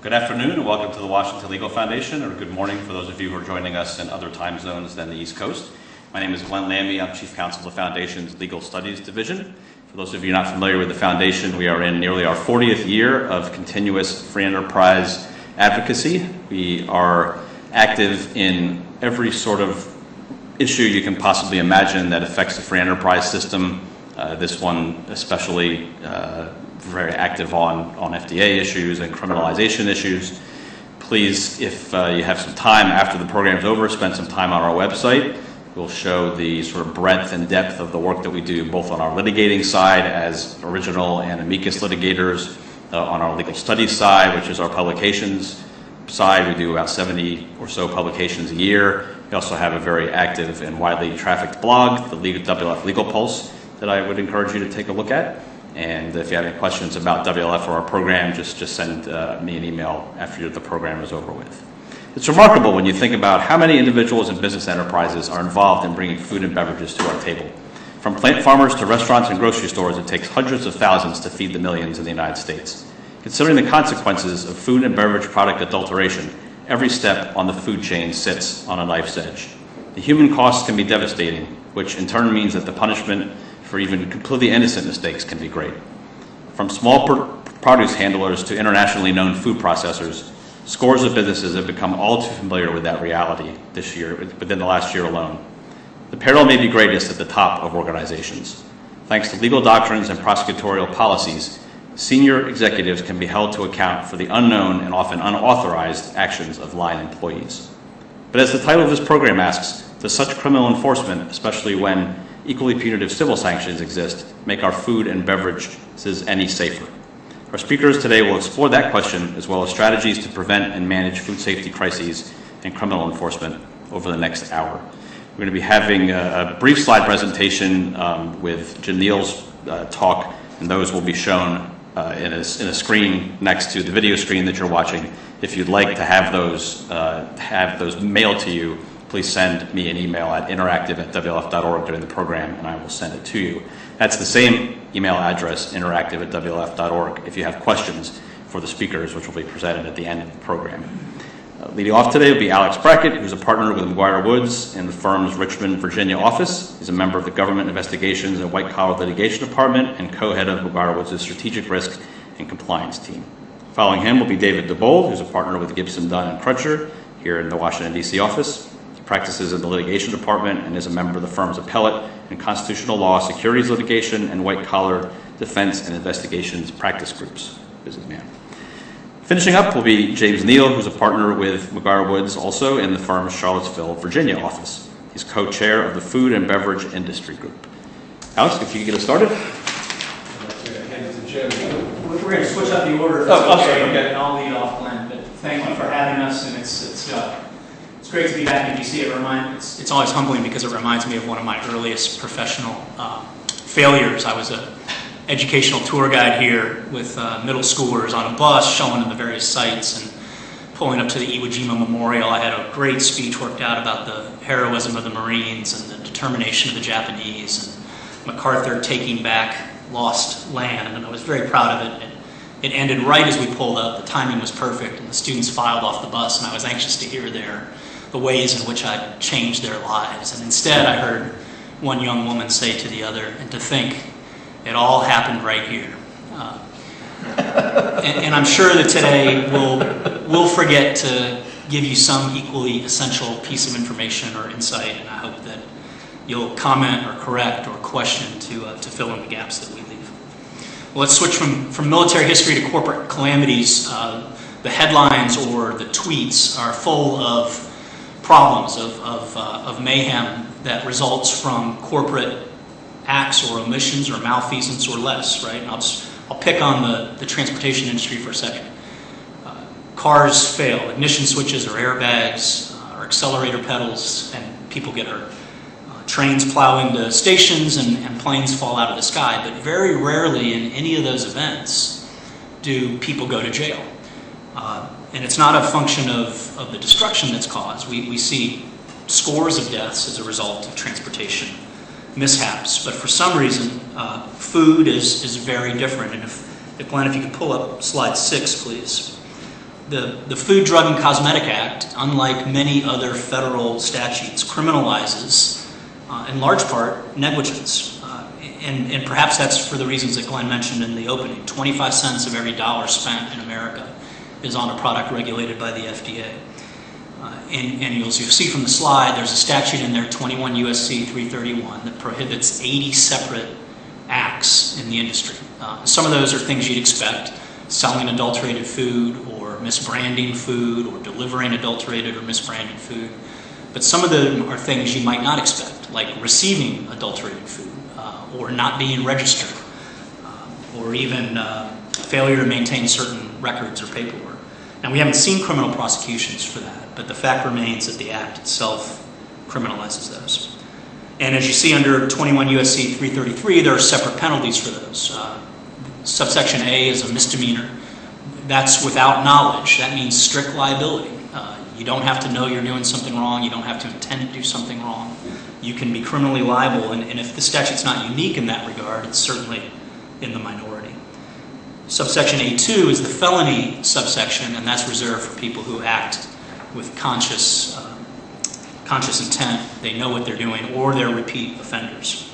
Good afternoon and welcome to the Washington Legal Foundation, or good morning for those of you who are joining us in other time zones than the East Coast. My name is Glenn Lammy. I'm Chief Counsel of the Foundation's Legal Studies Division. For those of you not familiar with the Foundation, we are in nearly our 40th year of continuous free enterprise advocacy. We are active in every sort of issue you can possibly imagine that affects the free enterprise system. This one especially very active on FDA issues and criminalization issues. Please, if you have some time after the program is over, spend some time on our website. We'll show the sort of breadth and depth of the work that we do both on our litigating side as original and amicus litigators, on our legal studies side, which is our publications side. We do about 70 or so publications a year. We also have a very active and widely trafficked blog, the WLF Legal Pulse, that I would encourage you to take a look at. And if you have any questions about WLF or our program, just send me an email after the program is over with. It's remarkable when you think about how many individuals and business enterprises are involved in bringing food and beverages to our table. From plant farmers to restaurants and grocery stores, it takes hundreds of thousands to feed the millions in the United States. Considering the consequences of food and beverage product adulteration, every step on the food chain sits on a knife's edge. The human costs can be devastating, which in turn means that the punishment for even completely innocent mistakes can be great. From small produce handlers to internationally known food processors, scores of businesses have become all too familiar with that reality this year, within the last year alone. The peril may be greatest at the top of organizations. Thanks to legal doctrines and prosecutorial policies, senior executives can be held to account for the unknown and often unauthorized actions of line employees. But as the title of this program asks, does such criminal enforcement, especially when equally punitive civil sanctions exist, make our food and beverages any safer? Our speakers today will explore that question as well as strategies to prevent and manage food safety crises and criminal enforcement over the next hour. We're going to be having a brief slide presentation with Neale's talk, and those will be shown in a screen next to the video screen that you're watching. If you'd like to have those mailed to you, please send me an email at interactive@wlf.org during the program, and I will send it to you. That's the same email address, interactive@wlf.org, if you have questions for the speakers, which will be presented at the end of the program. Leading off today will be Alex Brackett, who's a partner with McGuireWoods in the firm's Richmond, Virginia office. He's a member of the Government Investigations and White Collar Litigation Department and co-head of McGuireWoods' Strategic Risk and Compliance team. Following him will be David Debold, who's a partner with Gibson, Dunn, and Crutcher here in the Washington, D.C. office. Practices in the litigation department and is a member of the firm's appellate and constitutional law, securities litigation, and white-collar defense and investigations practice groups. Businessman. Finishing up will be James Neale, who's a partner with McGuireWoods, also in the firm's Charlottesville, Virginia office. He's co-chair of the Food and Beverage Industry Group. Alex, if you could get us started. We're going to switch up the order. I'm sorry. Okay. And I'll lead off, Glenn. But thank you for having us, and it's great to be back in DC. It's always humbling because it reminds me of one of my earliest professional failures. I was an educational tour guide here with middle schoolers on a bus, showing them the various sites and pulling up to the Iwo Jima Memorial. I had a great speech worked out about the heroism of the Marines and the determination of the Japanese and MacArthur taking back lost land, and I was very proud of it. It ended right as we pulled up. The timing was perfect, and the students filed off the bus, and I was anxious to hear the ways in which I'd changed their lives. And instead, I heard one young woman say to the other, and to think, it all happened right here. And I'm sure that today we'll forget to give you some equally essential piece of information or insight, and I hope that you'll comment or correct or question to fill in the gaps that we leave. Well, let's switch from military history to corporate calamities. The headlines or the tweets are full of problems of mayhem that results from corporate acts or omissions or malfeasance or less, right? And I'll pick on the transportation industry for a second. Cars fail, ignition switches or airbags or accelerator pedals, and people get hurt. Trains plow into stations and planes fall out of the sky, but very rarely in any of those events do people go to jail. And it's not a function of the destruction that's caused. We see scores of deaths as a result of transportation mishaps, but for some reason, food is very different. And if Glenn, if you could pull up slide 6, please. The Food, Drug, and Cosmetic Act, unlike many other federal statutes, criminalizes, in large part, negligence. And perhaps that's for the reasons that Glenn mentioned in the opening. 25 cents of every dollar spent in America is on a product regulated by the FDA. And you'll see from the slide, there's a statute in there, 21 U.S.C. 331, that prohibits 80 separate acts in the industry. Some of those are things you'd expect: selling adulterated food, or misbranding food, or delivering adulterated or misbranded food. But some of them are things you might not expect, like receiving adulterated food, or not being registered, or even failure to maintain certain records or paperwork. Now, we haven't seen criminal prosecutions for that, but the fact remains that the Act itself criminalizes those. And as you see under 21 U.S.C. 333, there are separate penalties for those. Subsection A is a misdemeanor. That's without knowledge. That means strict liability. You don't have to know you're doing something wrong. You don't have to intend to do something wrong. You can be criminally liable, and if the statute's not unique in that regard, it's certainly in the minority. Subsection A2 is the felony subsection, and that's reserved for people who act with conscious intent. They know what they're doing, or they're repeat offenders.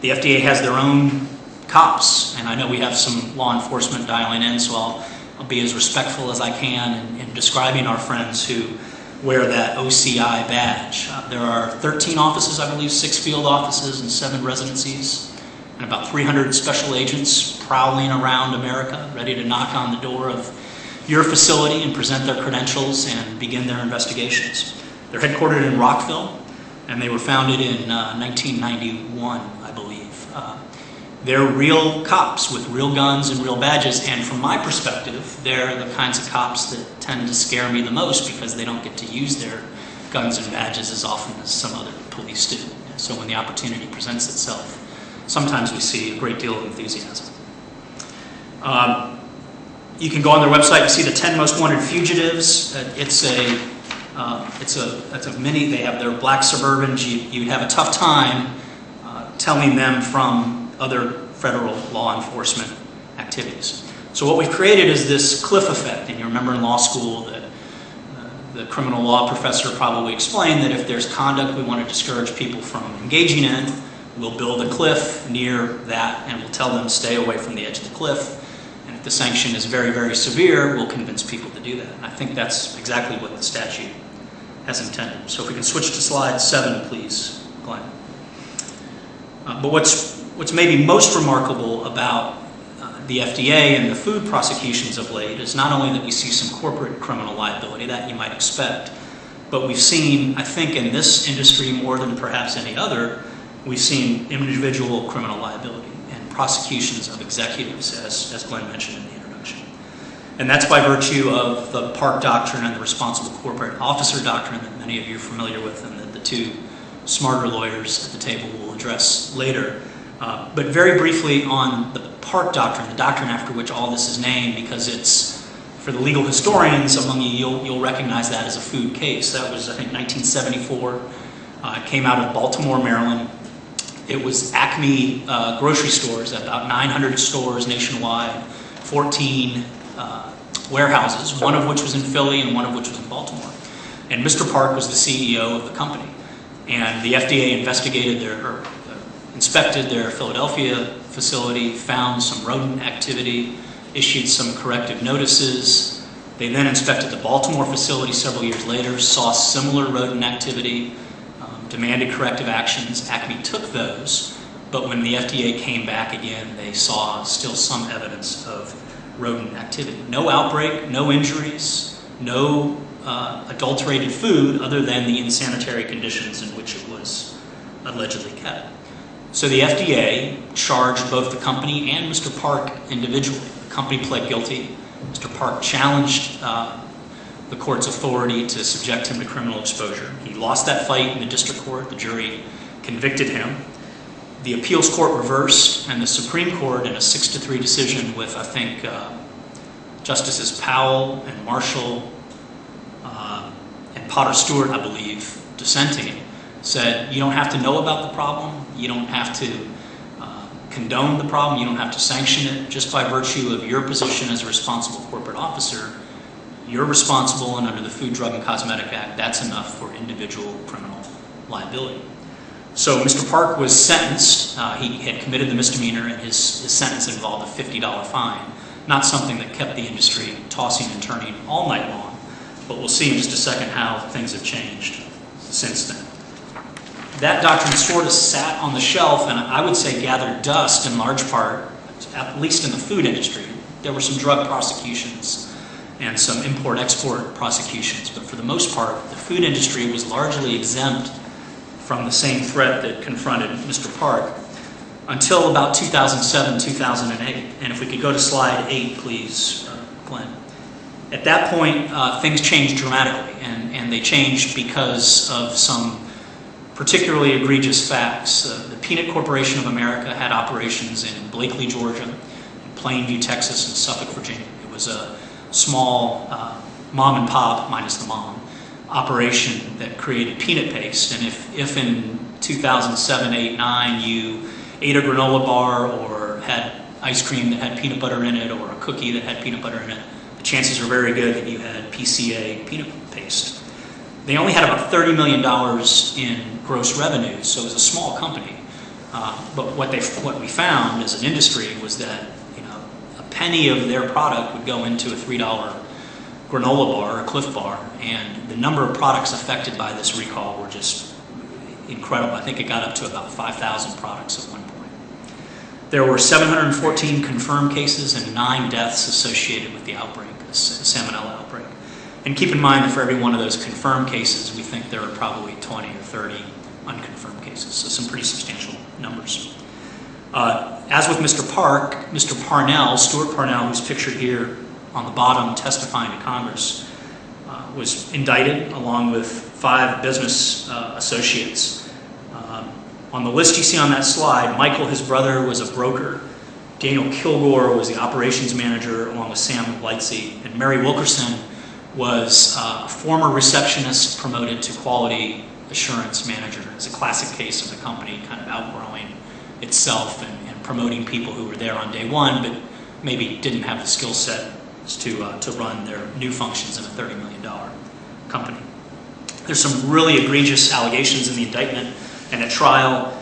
The FDA has their own cops, and I know we have some law enforcement dialing in, so I'll be as respectful as I can in describing our friends who wear that OCI badge. There are 13 offices, I believe, 6 field offices and 7 residencies, and about 300 special agents prowling around America, ready to knock on the door of your facility and present their credentials and begin their investigations. They're headquartered in Rockville, and they were founded in 1991, I believe. They're real cops with real guns and real badges, and from my perspective, they're the kinds of cops that tend to scare me the most because they don't get to use their guns and badges as often as some other police do. So when the opportunity presents itself, sometimes we see a great deal of enthusiasm. You can go on their website and see the 10 most wanted fugitives. It's a mini. They have their black Suburbans. You'd have a tough time telling them from other federal law enforcement activities. So what we've created is this cliff effect. And you remember in law school that the criminal law professor probably explained that if there's conduct we want to discourage people from engaging in, we'll build a cliff near that and we'll tell them stay away from the edge of the cliff. And if the sanction is very, very severe, we'll convince people to do that. And I think that's exactly what the statute has intended. So if we can switch to slide 7, please, Glenn. But what's maybe most remarkable about the FDA and the food prosecutions of late is not only that we see some corporate criminal liability, that you might expect, but we've seen, I think in this industry more than perhaps any other, we've seen individual criminal liability and prosecutions of executives, as Glenn mentioned in the introduction. And that's by virtue of the Park Doctrine and the Responsible Corporate Officer Doctrine that many of you are familiar with and that the two smarter lawyers at the table will address later. But very briefly on the Park Doctrine, the doctrine after which all this is named, because it's, for the legal historians among you, you'll recognize that as a food case. That was, I think, 1974. It came out of Baltimore, Maryland. It was Acme grocery stores, about 900 stores nationwide, 14 warehouses, one of which was in Philly and one of which was in Baltimore. And Mr. Park was the CEO of the company. And the FDA inspected their Philadelphia facility, found some rodent activity, issued some corrective notices. They then inspected the Baltimore facility several years later, saw similar rodent activity, demanded corrective actions. Acme took those, but when the FDA came back again, they saw still some evidence of rodent activity. No outbreak, no injuries, no adulterated food other than the insanitary conditions in which it was allegedly kept. So the FDA charged both the company and Mr. Park individually. The company pled guilty. Mr. Park challenged the court's authority to subject him to criminal exposure. He lost that fight in the district court. The jury convicted him. The appeals court reversed, and the Supreme Court, in a 6-3 decision with, I think, Justices Powell and Marshall and Potter Stewart, I believe, dissenting, said you don't have to know about the problem. You don't have to condone the problem. You don't have to sanction it. Just by virtue of your position as a responsible corporate officer, you're responsible, and under the Food, Drug, and Cosmetic Act, that's enough for individual criminal liability. So Mr. Park was sentenced. He had committed the misdemeanor, and his sentence involved a $50 fine. Not something that kept the industry tossing and turning all night long, but we'll see in just a second how things have changed since then. That doctrine sort of sat on the shelf, and I would say gathered dust in large part, at least in the food industry. There were some drug prosecutions and some import-export prosecutions, but for the most part, the food industry was largely exempt from the same threat that confronted Mr. Park until about 2007, 2008. And if we could go to slide 8, please, Glenn. At that point, things changed dramatically, and they changed because of some particularly egregious facts. The Peanut Corporation of America had operations in Blakely, Georgia, in Plainview, Texas, and Suffolk, Virginia. It was a small mom and pop, minus the mom, operation that created peanut paste. And if in 2007, 8, 9 you ate a granola bar or had ice cream that had peanut butter in it or a cookie that had peanut butter in it, the chances are very good that you had PCA peanut paste. They only had about $30 million in gross revenues, so it was a small company. But what we found as an industry was that a penny of their product would go into a $3 granola bar or Cliff Bar, and the number of products affected by this recall were just incredible. I think it got up to about 5,000 products at one point. There were 714 confirmed cases and 9 deaths associated with the outbreak, the salmonella outbreak. And keep in mind that for every one of those confirmed cases, we think there are probably 20 or 30 unconfirmed cases, so some pretty substantial numbers. As with Mr. Park, Mr. Parnell, Stuart Parnell, who's pictured here on the bottom testifying to Congress, was indicted along with 5 business associates. On the list you see on that slide, Michael, his brother, was a broker. Daniel Kilgore was the operations manager along with Sam Lightsey, and Mary Wilkerson was a former receptionist promoted to quality assurance manager. It's a classic case of the company kind of outgrowing itself and promoting people who were there on day one, but maybe didn't have the skill set to run their new functions in a $30 million company. There's some really egregious allegations in the indictment and at trial,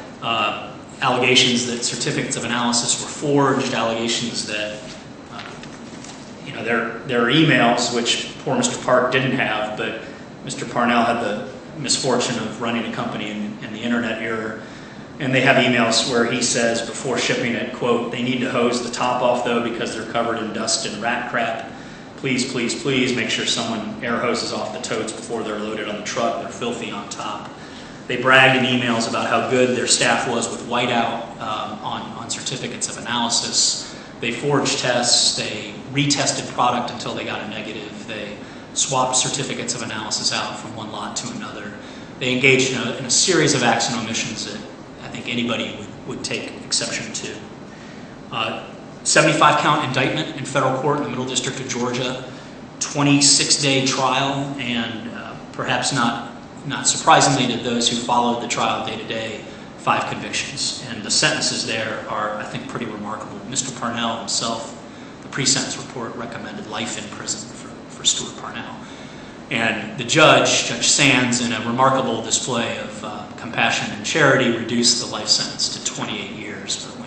allegations that certificates of analysis were forged, allegations that there are emails, which poor Mr. Park didn't have, but Mr. Parnell had the misfortune of running a company in the internet era. And they have emails where he says before shipping it, quote, "They need to hose the top off though because they're covered in dust and rat crap. Please, please, please make sure someone air hoses off the totes before they're loaded on the truck. They're filthy on top." They bragged in emails about how good their staff was with whiteout on certificates of analysis. They forged tests. They retested product until they got a negative. They swapped certificates of analysis out from one lot to another. They engaged in a series of acts and omissions that I think anybody would take exception to. 75-count indictment in federal court in the Middle District of Georgia, 26-day trial, and perhaps not surprisingly to those who followed the trial day to day, 5 convictions. And the sentences there are, I think, pretty remarkable. Mr. Parnell himself, the pre-sentence report recommended life in prison for Stuart Parnell. And the judge, Judge Sands, in a remarkable display of compassion and charity, reduced the life sentence to 28 years. But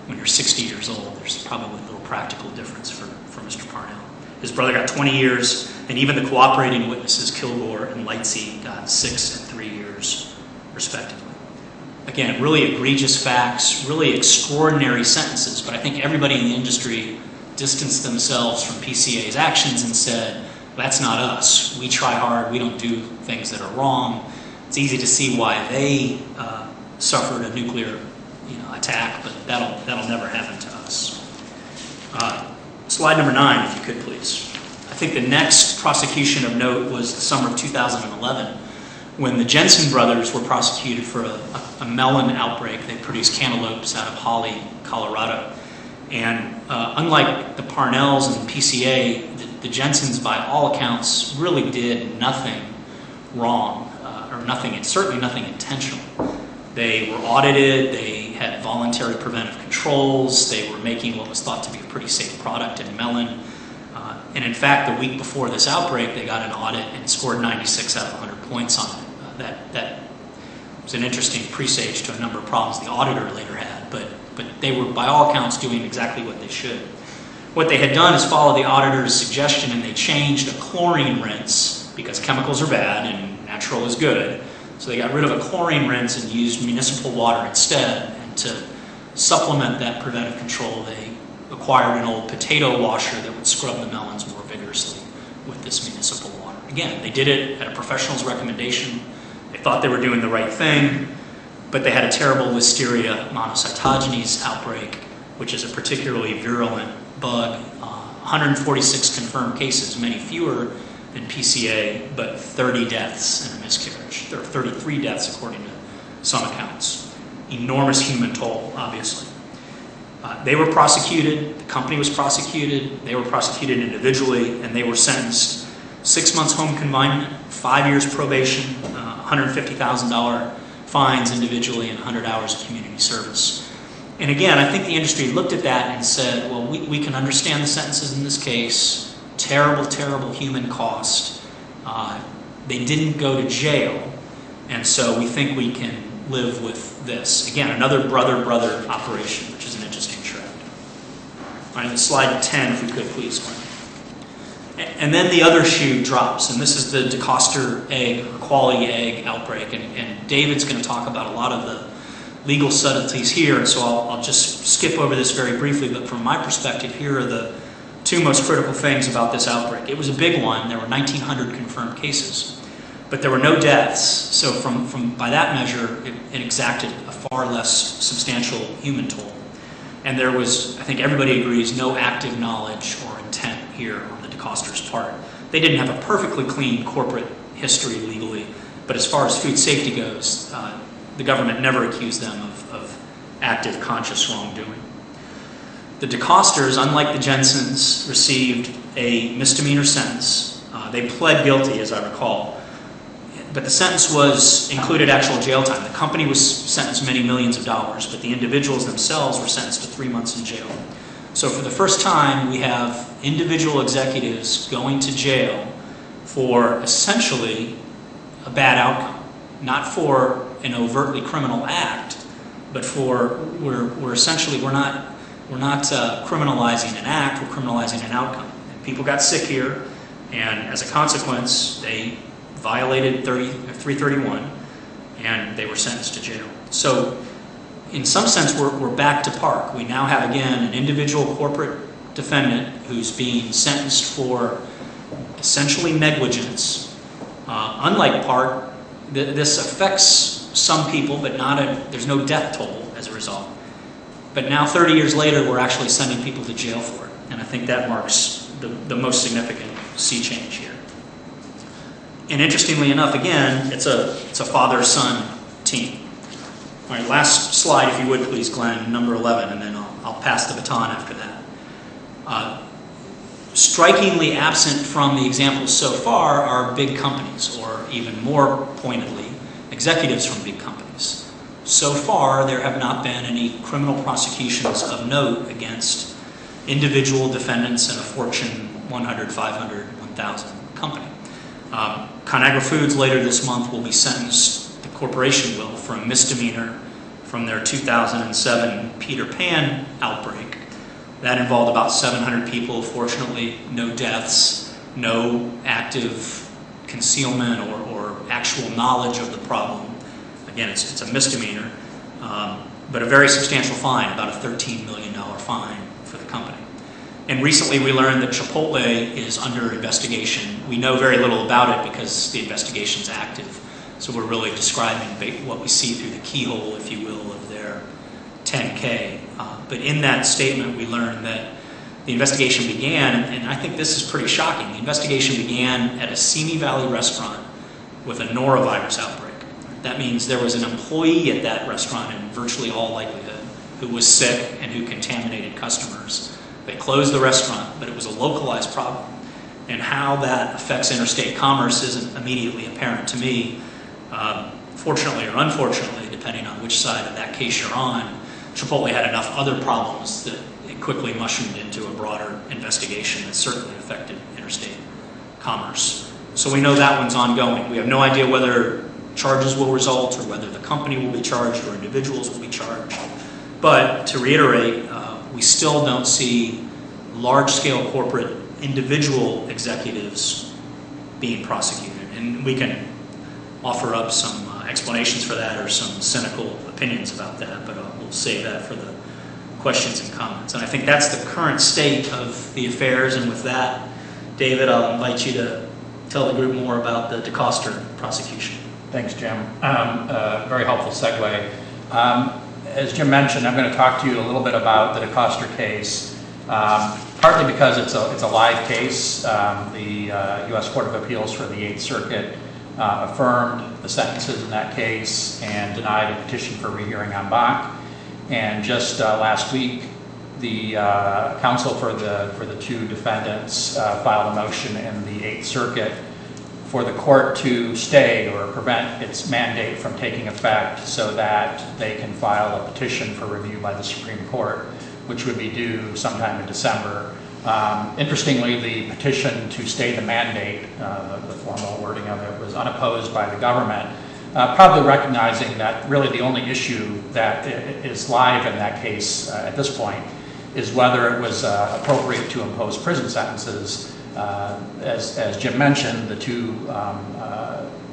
when you're 60 years old, there's probably a little practical difference for Mr. Parnell. His brother got 20 years, and even the cooperating witnesses, Kilgore and Lightsey, got 6 and 3 years, respectively. Again, really egregious facts, really extraordinary sentences, but I think everybody in the industry distanced themselves from PCA's actions and said, that's not us. We try hard. We don't do things that are wrong. It's easy to see why they suffered a nuclear attack, but that'll never happen to us. Slide number 9, if you could, please. I think the next prosecution of note was the summer of 2011, when the Jensen brothers were prosecuted for a melon outbreak. They produced cantaloupes out of Holly, Colorado. And unlike the Parnells and PCA, the Jensens, by all accounts, really did nothing wrong, certainly nothing intentional. They were audited, they had voluntary preventive controls, they were making what was thought to be a pretty safe product in melon. And in fact, the week before this outbreak, they got an audit and scored 96 out of 100 points on it. That was an interesting presage to a number of problems the auditor later had, but they were, by all accounts, doing exactly what they should. What they had done is follow the auditor's suggestion, and they changed a chlorine rinse, because chemicals are bad and natural is good. So they got rid of a chlorine rinse and used municipal water instead. And to supplement that preventive control, they acquired an old potato washer that would scrub the melons more vigorously with this municipal water. Again, they did it at a professional's recommendation. They thought they were doing the right thing, but they had a terrible Listeria monocytogenes outbreak, which is a particularly virulent bug. 146 confirmed cases, many fewer than PCA, but 30 deaths and a miscarriage. There are 33 deaths according to some accounts. Enormous human toll, obviously. They were prosecuted, the company was prosecuted, they were prosecuted individually, and they were sentenced 6 months home confinement, 5 years probation, $150,000 fines individually, and 100 hours of community service. And again, I think the industry looked at that and said, well, we can understand the sentences in this case. Terrible, terrible human cost. They didn't go to jail, and so we think we can live with this. Again, another brother-brother operation, which is an interesting trend. All right, slide 10, if we could, please, Glenn. And then the other shoe drops, and this is the DeCoster egg, or quality egg outbreak, and David's going to talk about a lot of the legal subtleties here, and so I'll just skip over this very briefly, but from my perspective, here are the two most critical things about this outbreak. It was a big one. There were 1,900 confirmed cases, but there were no deaths, so from by that measure, it exacted a far less substantial human toll. And there was, I think everybody agrees, no active knowledge or intent here on the DeCoster's part. They didn't have a perfectly clean corporate history legally, but as far as food safety goes, the government never accused them of active, conscious wrongdoing. The DeCosters, unlike the Jensens, received a misdemeanor sentence. They pled guilty, as I recall, but the sentence included actual jail time. The company was sentenced many millions of dollars, but the individuals themselves were sentenced to 3 months in jail. So for the first time, we have individual executives going to jail for essentially a bad outcome, not for an overtly criminal act, but we're essentially not criminalizing an act, we're criminalizing an outcome. And people got sick here, and as a consequence, they violated 331, and they were sentenced to jail. So in some sense, we're back to Park. We now have, again, an individual corporate defendant who's being sentenced for essentially negligence. Unlike Park, this affects some people, but there's no death toll as a result. But now, 30 years later, we're actually sending people to jail for it. And I think that marks the most significant sea change here. And interestingly enough, again, it's a father-son team. All right, last slide, if you would, please, Glenn, number 11, and then I'll pass the baton after that. Strikingly absent from the examples so far are big companies, or even more pointedly, executives from big companies. So far, there have not been any criminal prosecutions of note against individual defendants in a Fortune 100, 500, 1,000 company. ConAgra Foods later this month will be sentenced, the corporation will, for a misdemeanor from their 2007 Peter Pan outbreak. That involved about 700 people. Fortunately, no deaths, no active concealment or actual knowledge of the problem. Again, it's a misdemeanor, but a very substantial fine, about a $13 million fine for the company. And recently we learned that Chipotle is under investigation. We know very little about it because the investigation's active. So we're really describing what we see through the keyhole, if you will, of their 10K. But in that statement, we learned that the investigation began, and I think this is pretty shocking. The investigation began at a Simi Valley restaurant with a norovirus outbreak. That means there was an employee at that restaurant, in virtually all likelihood, who was sick and who contaminated customers. They closed the restaurant, but it was a localized problem. And how that affects interstate commerce isn't immediately apparent to me. Fortunately or unfortunately, depending on which side of that case you're on, Chipotle had enough other problems that it quickly mushroomed into a broader investigation that certainly affected interstate commerce. So we know that one's ongoing. We have no idea whether charges will result or whether the company will be charged or individuals will be charged. But to reiterate, we still don't see large-scale corporate individual executives being prosecuted. And we can offer up some explanations for that or some cynical opinions about that, but we'll save that for the questions and comments. And I think that's the current state of the affairs. And with that, David, I'll invite you to tell the group more about the DeCoster prosecution. Thanks, Jim. Very helpful segue. As Jim mentioned, I'm going to talk to you a little bit about the DeCoster case, partly because it's a live case. The U.S. Court of Appeals for the 8th Circuit affirmed the sentences in that case and denied a petition for rehearing en banc. And just last week, the counsel for the two defendants filed a motion in the 8th Circuit for the court to stay or prevent its mandate from taking effect so that they can file a petition for review by the Supreme Court, which would be due sometime in December. Interestingly, the petition to stay the mandate, the formal wording of it, was unopposed by the government, probably recognizing that really the only issue that is live in that case at this point is whether it was appropriate to impose prison sentences. As Jim mentioned, the two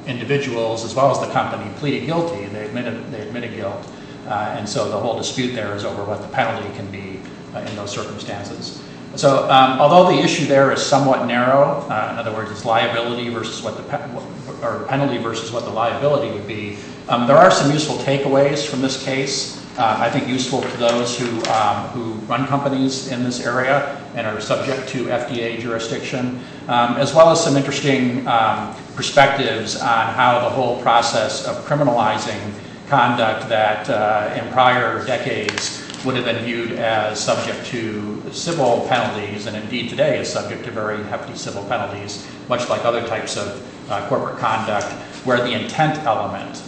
individuals, as well as the company, pleaded guilty. They admitted guilt, and so the whole dispute there is over what the penalty can be in those circumstances. So, although the issue there is somewhat narrow, in other words, it's liability versus what or penalty versus what the liability would be, there are some useful takeaways from this case. I think useful to those who run companies in this area and are subject to FDA jurisdiction, as well as some interesting perspectives on how the whole process of criminalizing conduct that in prior decades would have been viewed as subject to civil penalties, and indeed today is subject to very hefty civil penalties, much like other types of corporate conduct, where the intent element,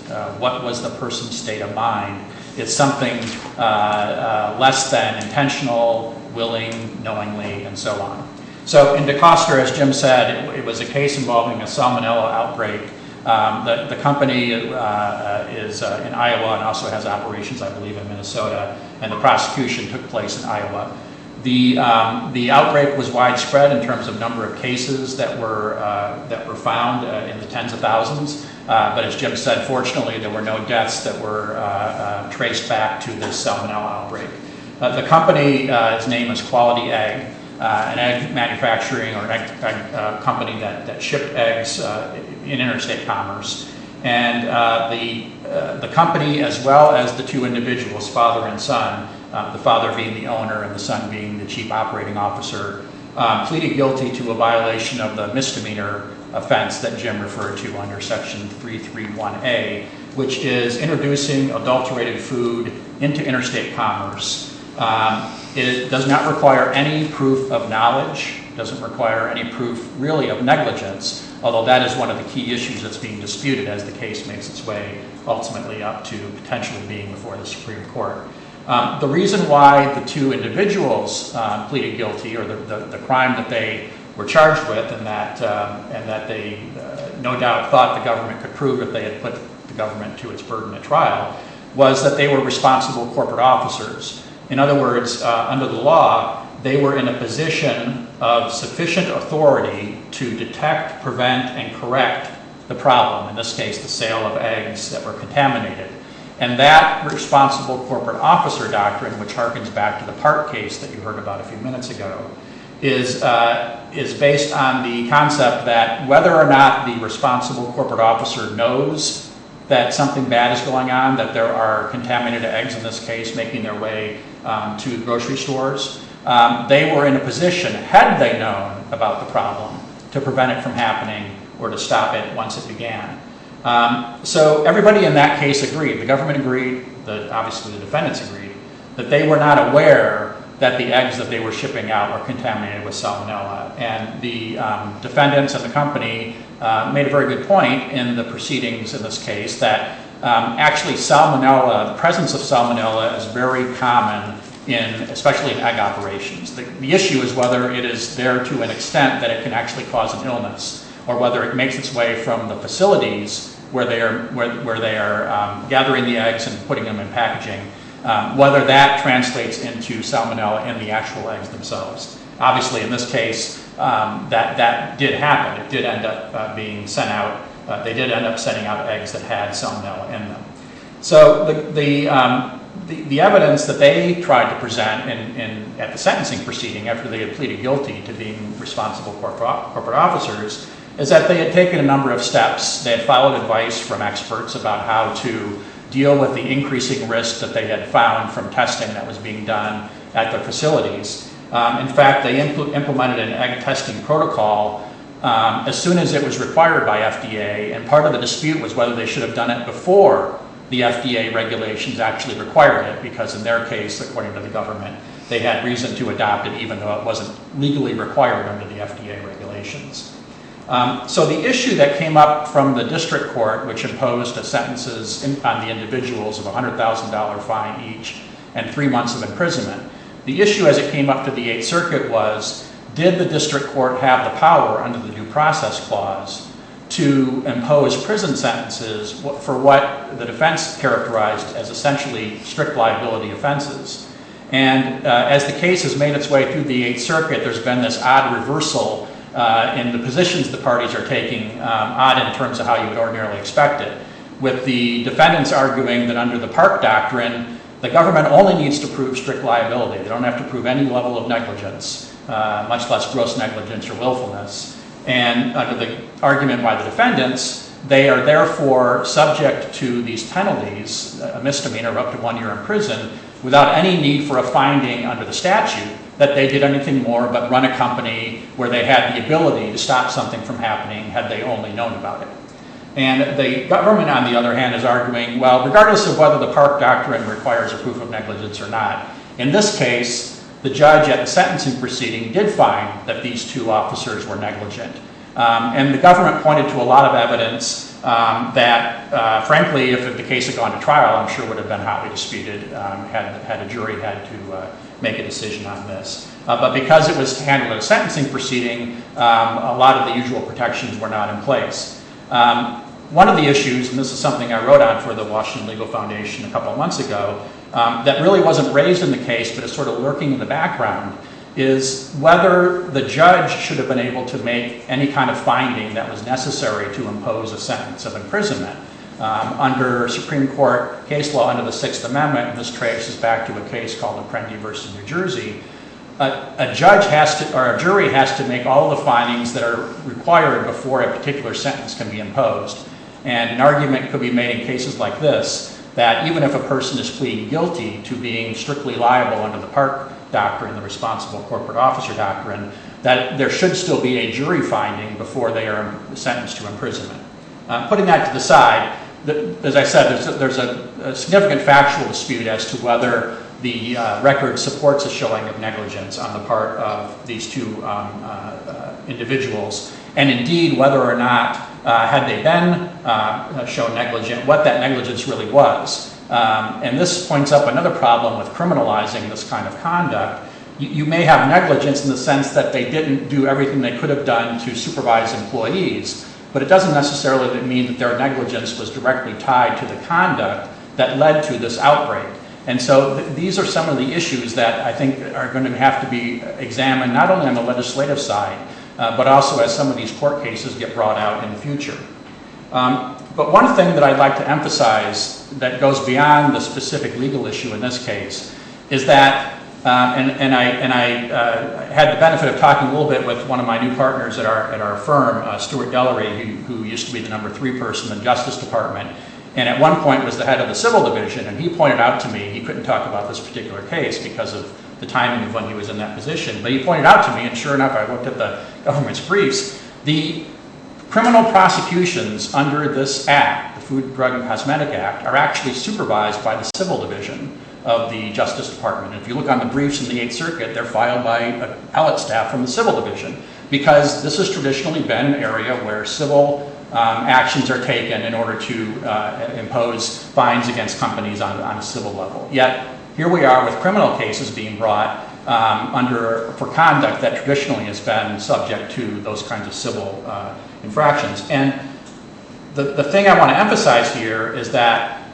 what was the person's state of mind, is something less than intentional, willing, knowingly, and so on. So in DeCoster, as Jim said, it was a case involving a salmonella outbreak. The company is in Iowa and also has operations, I believe, in Minnesota, and the prosecution took place in Iowa. The outbreak was widespread in terms of number of cases that were found in the tens of thousands. But as Jim said, fortunately, there were no deaths that were traced back to this salmonella outbreak. The company's name is Quality Egg, an egg manufacturing or an egg company that shipped eggs in interstate commerce. And the company, as well as the two individuals, father and son, the father being the owner and the son being the chief operating officer, pleaded guilty to a violation of the misdemeanor offense that Jim referred to under Section 331A, which is introducing adulterated food into interstate commerce. It does not require any proof of knowledge, doesn't require any proof really of negligence, although that is one of the key issues that's being disputed as the case makes its way ultimately up to potentially being before the Supreme Court. The reason why the two individuals pleaded guilty, or the crime that they were charged with, and that they no doubt thought the government could prove if they had put the government to its burden at trial, was that they were responsible corporate officers. In other words, under the law, they were in a position of sufficient authority to detect, prevent, and correct the problem, in this case, the sale of eggs that were contaminated. And that responsible corporate officer doctrine, which harkens back to the Park case that you heard about a few minutes ago, is based on the concept that whether or not the responsible corporate officer knows that something bad is going on, that there are contaminated eggs in this case making their way to grocery stores, they were in a position, had they known about the problem, to prevent it from happening or to stop it once it began. So everybody in that case agreed, the government agreed, obviously the defendants agreed, that they were not aware that the eggs that they were shipping out were contaminated with salmonella. And the defendants and the company made a very good point in the proceedings in this case that actually salmonella, the presence of salmonella is very common especially in egg operations. The issue is whether it is there to an extent that it can actually cause an illness, or whether it makes its way from the facilities where they are gathering the eggs and putting them in packaging, whether that translates into salmonella in the actual eggs themselves. Obviously, in this case, that did happen. It did end up being sent out. They did end up sending out eggs that had salmonella in them. So the evidence that they tried to present at the sentencing proceeding after they had pleaded guilty to being responsible corporate officers is that they had taken a number of steps. They had followed advice from experts about how to deal with the increasing risk that they had found from testing that was being done at their facilities. In fact, they implemented an egg testing protocol as soon as it was required by FDA, and part of the dispute was whether they should have done it before the FDA regulations actually required it, because in their case, according to the government, they had reason to adopt it even though it wasn't legally required under the FDA regulations. So the issue that came up from the district court, which imposed sentences on the individuals of a $100,000 fine each and 3 months of imprisonment, the issue as it came up to the Eighth Circuit was, did the district court have the power under the Due Process Clause to impose prison sentences for what the defense characterized as essentially strict liability offenses? And as the case has made its way through the Eighth Circuit, there's been this odd reversal in the positions the parties are taking, odd in terms of how you would ordinarily expect it, with the defendants arguing that under the Park Doctrine, the government only needs to prove strict liability. They don't have to prove any level of negligence, much less gross negligence or willfulness. And under the argument by the defendants, they are therefore subject to these penalties, a misdemeanor of up to 1 year in prison, without any need for a finding under the statute that they did anything more but run a company where they had the ability to stop something from happening had they only known about it. And the government, on the other hand, is arguing, well, regardless of whether the Park Doctrine requires a proof of negligence or not, in this case, the judge at the sentencing proceeding did find that these two officers were negligent. And the government pointed to a lot of evidence that, frankly, if the case had gone to trial, I'm sure would have been hotly disputed had a jury had to make a decision on this. But because it was handled at a sentencing proceeding, a lot of the usual protections were not in place. One of the issues, and this is something I wrote on for the Washington Legal Foundation a couple of months ago, that really wasn't raised in the case but is sort of lurking in the background, is whether the judge should have been able to make any kind of finding that was necessary to impose a sentence of imprisonment. Under Supreme Court case law under the Sixth Amendment, and this traces back to a case called Apprendi versus New Jersey, a judge has to, or a jury has to make all the findings that are required before a particular sentence can be imposed. And an argument could be made in cases like this, that even if a person is pleading guilty to being strictly liable under the Park Doctrine, the Responsible Corporate Officer Doctrine, that there should still be a jury finding before they are sentenced to imprisonment. Putting that to the side, as I said, there's a significant factual dispute as to whether the record supports a showing of negligence on the part of these two individuals, and indeed whether or not, had they been shown negligent, what that negligence really was. And this points up another problem with criminalizing this kind of conduct. You may have negligence in the sense that they didn't do everything they could have done to supervise employees, but it doesn't necessarily mean that their negligence was directly tied to the conduct that led to this outbreak. And so these are some of the issues that I think are going to have to be examined not only on the legislative side, but also as some of these court cases get brought out in the future. But one thing that I'd like to emphasize that goes beyond the specific legal issue in this case is that, and I had the benefit of talking a little bit with one of my new partners at our firm, Stuart Dellery, who used to be the number 3 person in the Justice Department, and at one point was the head of the Civil Division, and he pointed out to me, he couldn't talk about this particular case because of the timing of when he was in that position, but he pointed out to me, and sure enough, I looked at the government's briefs, the criminal prosecutions under this act, the Food, Drug, and Cosmetic Act, are actually supervised by the Civil Division of the Justice Department. And if you look on the briefs in the Eighth Circuit, they're filed by appellate staff from the Civil Division, because this has traditionally been an area where civil actions are taken in order to impose fines against companies on a civil level. Yet, here we are with criminal cases being brought for conduct that traditionally has been subject to those kinds of civil infractions. And the thing I want to emphasize here is that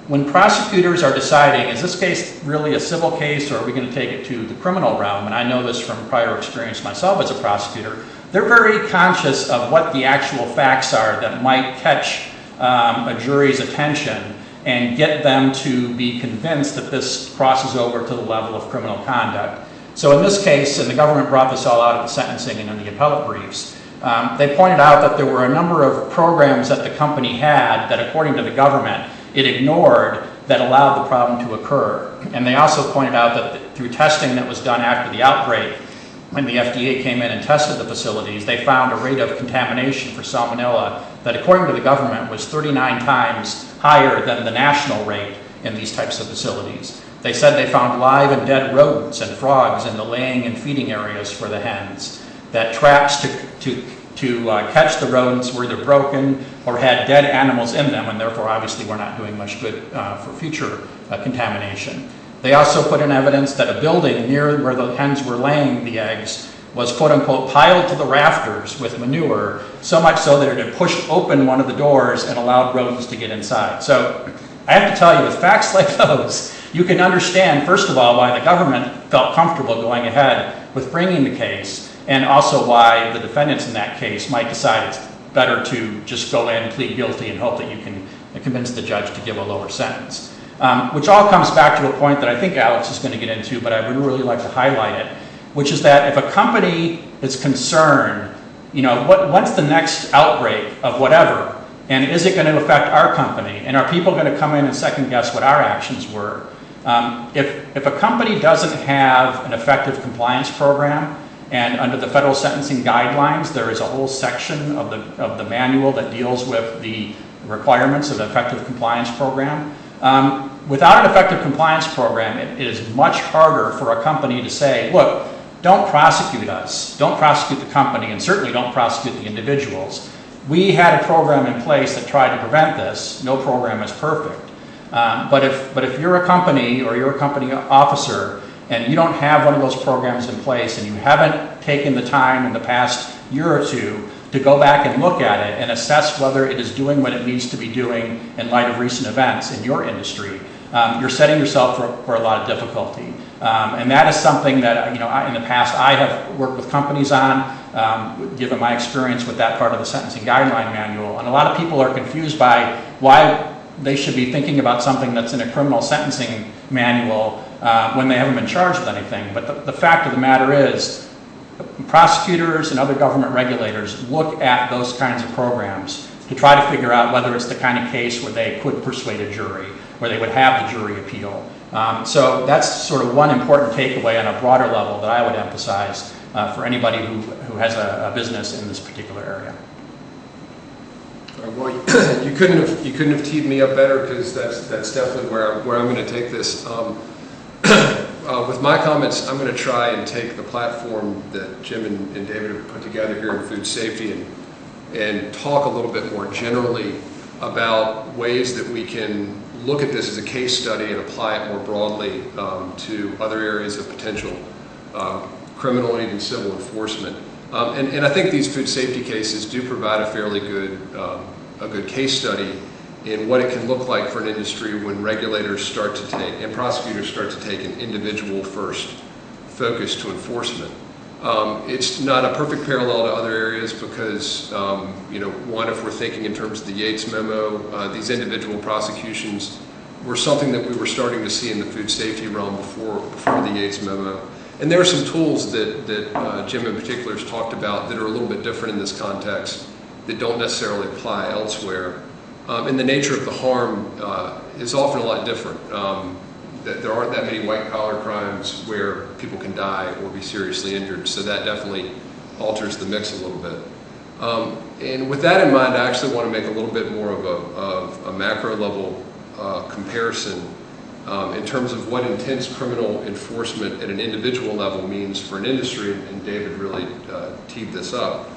when prosecutors are deciding, is this case really a civil case or are we going to take it to the criminal realm, and I know this from prior experience myself as a prosecutor, they're very conscious of what the actual facts are that might catch a jury's attention and get them to be convinced that this crosses over to the level of criminal conduct. So in this case, and the government brought this all out at the sentencing and in the appellate briefs, they pointed out that there were a number of programs that the company had that, according to the government, it ignored that allowed the problem to occur. And they also pointed out that through testing that was done after the outbreak, when the FDA came in and tested the facilities, they found a rate of contamination for salmonella that, according to the government, was 39 times higher than the national rate in these types of facilities. They said they found live and dead rodents and frogs in the laying and feeding areas for the hens, that traps to catch the rodents were either broken or had dead animals in them, and therefore obviously we're not doing much good for future contamination. They also put in evidence that a building near where the hens were laying the eggs was quote-unquote piled to the rafters with manure, so much so that it had pushed open one of the doors and allowed rodents to get inside. So I have to tell you, with facts like those, you can understand, first of all, why the government felt comfortable going ahead with bringing the case, and also why the defendants in that case might decide it's better to just go in and plead guilty and hope that you can convince the judge to give a lower sentence. Which all comes back to a point that I think Alex is going to get into, but I would really like to highlight it, which is that if a company is concerned, what's the next outbreak of whatever, and is it going to affect our company, and are people going to come in and second guess what our actions were? If a company doesn't have an effective compliance program, and under the federal sentencing guidelines, there is a whole section of the manual that deals with the requirements of an effective compliance program. Without an effective compliance program, it is much harder for a company to say, look, don't prosecute us, don't prosecute the company, and certainly don't prosecute the individuals. We had a program in place that tried to prevent this. No program is perfect. But if you're a company or you're a company officer and you don't have one of those programs in place and you haven't taken the time in the past year or two to go back and look at it and assess whether it is doing what it needs to be doing in light of recent events in your industry, you're setting yourself for a lot of difficulty. And that is something that in the past I have worked with companies on, given my experience with that part of the sentencing guideline manual. And a lot of people are confused by why they should be thinking about something that's in a criminal sentencing manual when they haven't been charged with anything. But the fact of the matter is, prosecutors and other government regulators look at those kinds of programs to try to figure out whether it's the kind of case where they could persuade a jury, where they would have the jury appeal. So that's sort of one important takeaway on a broader level that I would emphasize for anybody who has a business in this particular area. Well, you couldn't have teed me up better, because that's definitely where I'm going to take this. With my comments, I'm going to try and take the platform that Jim and David have put together here in food safety and talk a little bit more generally about ways that we can look at this as a case study and apply it more broadly to other areas of potential criminal and even civil enforcement. And I think these food safety cases do provide a fairly good case study in what it can look like for an industry when regulators start to take, and prosecutors start to take, an individual first focus to enforcement. It's not a perfect parallel to other areas because, one, if we're thinking in terms of the Yates memo, these individual prosecutions were something that we were starting to see in the food safety realm before the Yates memo. And there are some tools that Jim in particular has talked about that are a little bit different in this context that don't necessarily apply elsewhere. And the nature of the harm is often a lot different. There aren't that many white-collar crimes where people can die or be seriously injured, so that definitely alters the mix a little bit. And with that in mind, I actually want to make a little bit more of a macro-level comparison in terms of what intense criminal enforcement at an individual level means for an industry, and David really teed this up.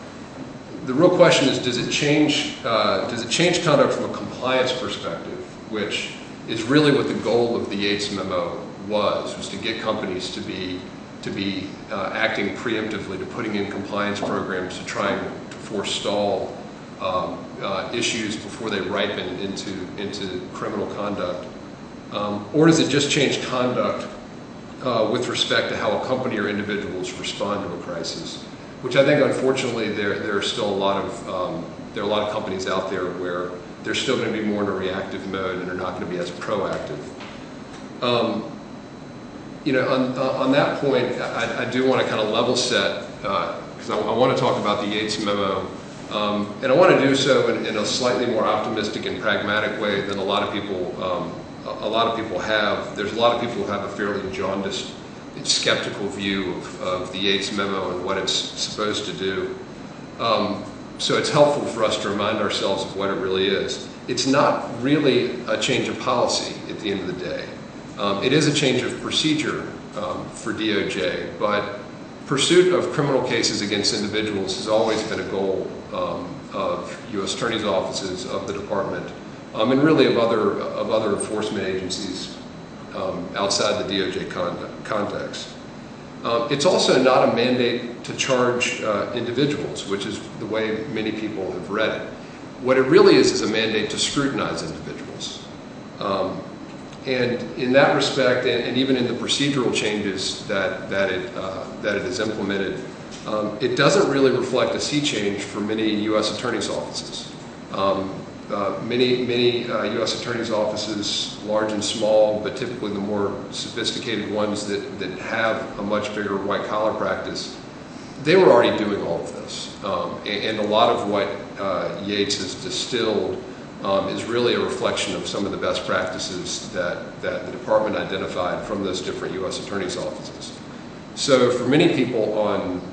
The real question is, does it change conduct from a compliance perspective, which is really what the goal of the Yates memo was to get companies to be acting preemptively, to putting in compliance programs to try and forestall issues before they ripen into criminal conduct? Or does it just change conduct with respect to how a company or individuals respond to a crisis? Which I think, unfortunately, there are still a lot of companies out there where they're still going to be more in a reactive mode and are not going to be as proactive. On that point, I do want to kind of level set, because I want to talk about the Yates memo, and I want to do so in a slightly more optimistic and pragmatic way than a lot of people have. There's a lot of people who have a fairly jaundiced, skeptical view of the Yates memo and what it's supposed to do. So it's helpful for us to remind ourselves of what it really is. It's not really a change of policy at the end of the day. It is a change of procedure for DOJ, but pursuit of criminal cases against individuals has always been a goal of U.S. attorneys' offices, of the department, and really of other enforcement agencies outside the DOJ context. It's also not a mandate to charge individuals, which is the way many people have read it. What it really is a mandate to scrutinize individuals. And in that respect, and even in the procedural changes that it has implemented, it doesn't really reflect a sea change for many U.S. attorneys' offices. Many U.S. attorneys' offices, large and small, but typically the more sophisticated ones that have a much bigger white-collar practice, they were already doing all of this. And a lot of what Yates has distilled is really a reflection of some of the best practices that the department identified from those different U.S. attorneys' offices. So for many people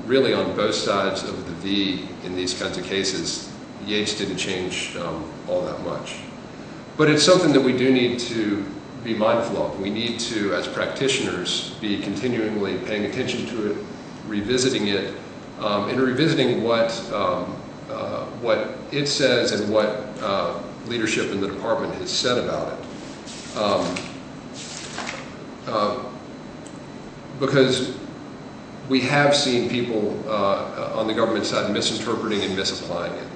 really on both sides of the V in these kinds of cases, Yates didn't change all that much. But it's something that we do need to be mindful of. We need to, as practitioners, be continually paying attention to it, revisiting it, and revisiting what it says and what leadership in the department has said about it. Because we have seen people on the government side misinterpreting and misapplying it.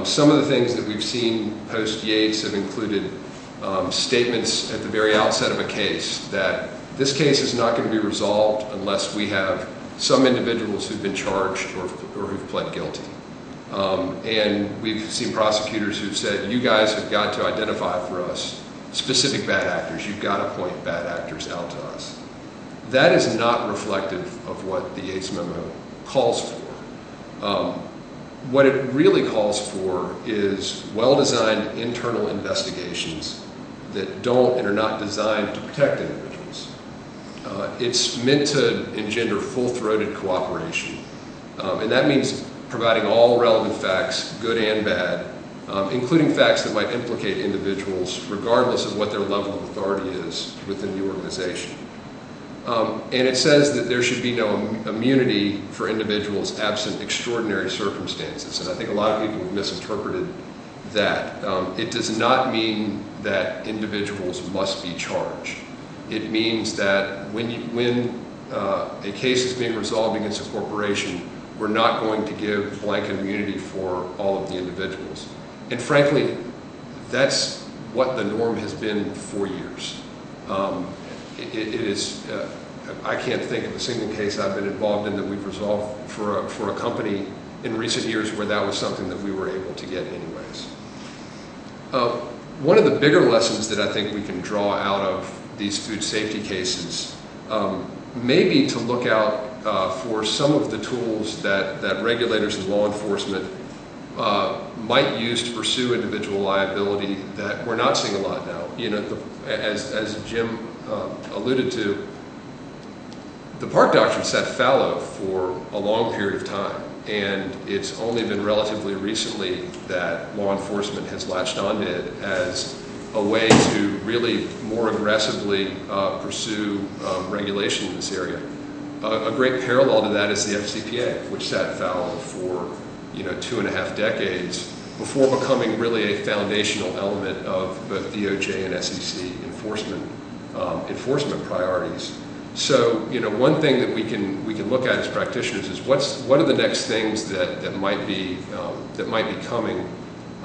Some of the things that we've seen post-Yates have included statements at the very outset of a case that this case is not going to be resolved unless we have some individuals who've been charged or who've pled guilty. And we've seen prosecutors who've said, you guys have got to identify for us specific bad actors. You've got to point bad actors out to us. That is not reflective of what the Yates memo calls for. What it really calls for is well-designed internal investigations that don't and are not designed to protect individuals. It's meant to engender full-throated cooperation. And that means providing all relevant facts, good and bad, including facts that might implicate individuals regardless of what their level of authority is within the organization. And it says that there should be no immunity for individuals absent extraordinary circumstances. And I think a lot of people have misinterpreted that. It does not mean that individuals must be charged. It means that when a case is being resolved against a corporation, we're not going to give blanket immunity for all of the individuals. And frankly, that's what the norm has been for years. It is, I can't think of a single case I've been involved in that we've resolved for a company in recent years where that was something that we were able to get anyways. One of the bigger lessons that I think we can draw out of these food safety cases may be to look out for some of the tools that regulators and law enforcement might use to pursue individual liability that we're not seeing a lot now. You know, as Jim alluded to, the Park Doctrine sat fallow for a long period of time, and it's only been relatively recently that law enforcement has latched onto it as a way to really more aggressively pursue regulation in this area. A great parallel to that is the FCPA, which sat fallow for 2.5 decades before becoming really a foundational element of both DOJ and SEC enforcement enforcement priorities. So, you know, one thing that we can look at as practitioners is what are the next things that might be coming,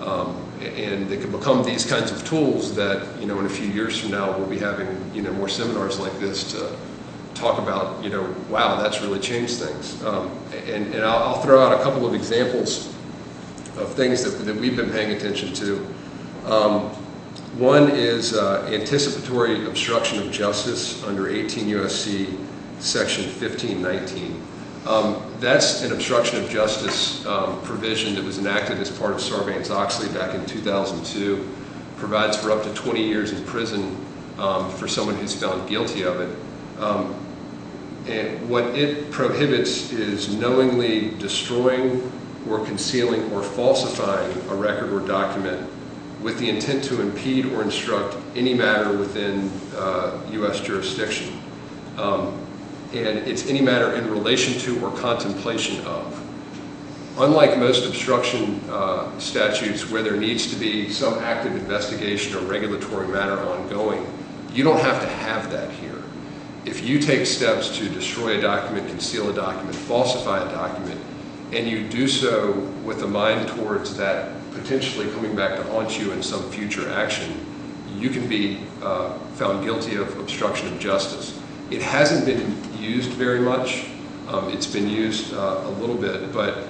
and they can become these kinds of tools that, you know, in a few years from now we'll be having, you know, more seminars like this to talk about, you know, wow, that's really changed things. And I'll throw out a couple of examples of things that we've been paying attention to. One is anticipatory obstruction of justice under 18 U.S.C. section 1519. That's an obstruction of justice provision that was enacted as part of Sarbanes-Oxley back in 2002. Provides for up to 20 years in prison for someone who's found guilty of it. And what it prohibits is knowingly destroying or concealing or falsifying a record or document with the intent to impede or instruct any matter within U.S. jurisdiction. And it's any matter in relation to or contemplation of. Unlike most obstruction statutes where there needs to be some active investigation or regulatory matter ongoing, you don't have to have that here. If you take steps to destroy a document, conceal a document, falsify a document, and you do so with a mind towards that potentially coming back to haunt you in some future action, you can be found guilty of obstruction of justice. It hasn't been used very much. It's been used a little bit, but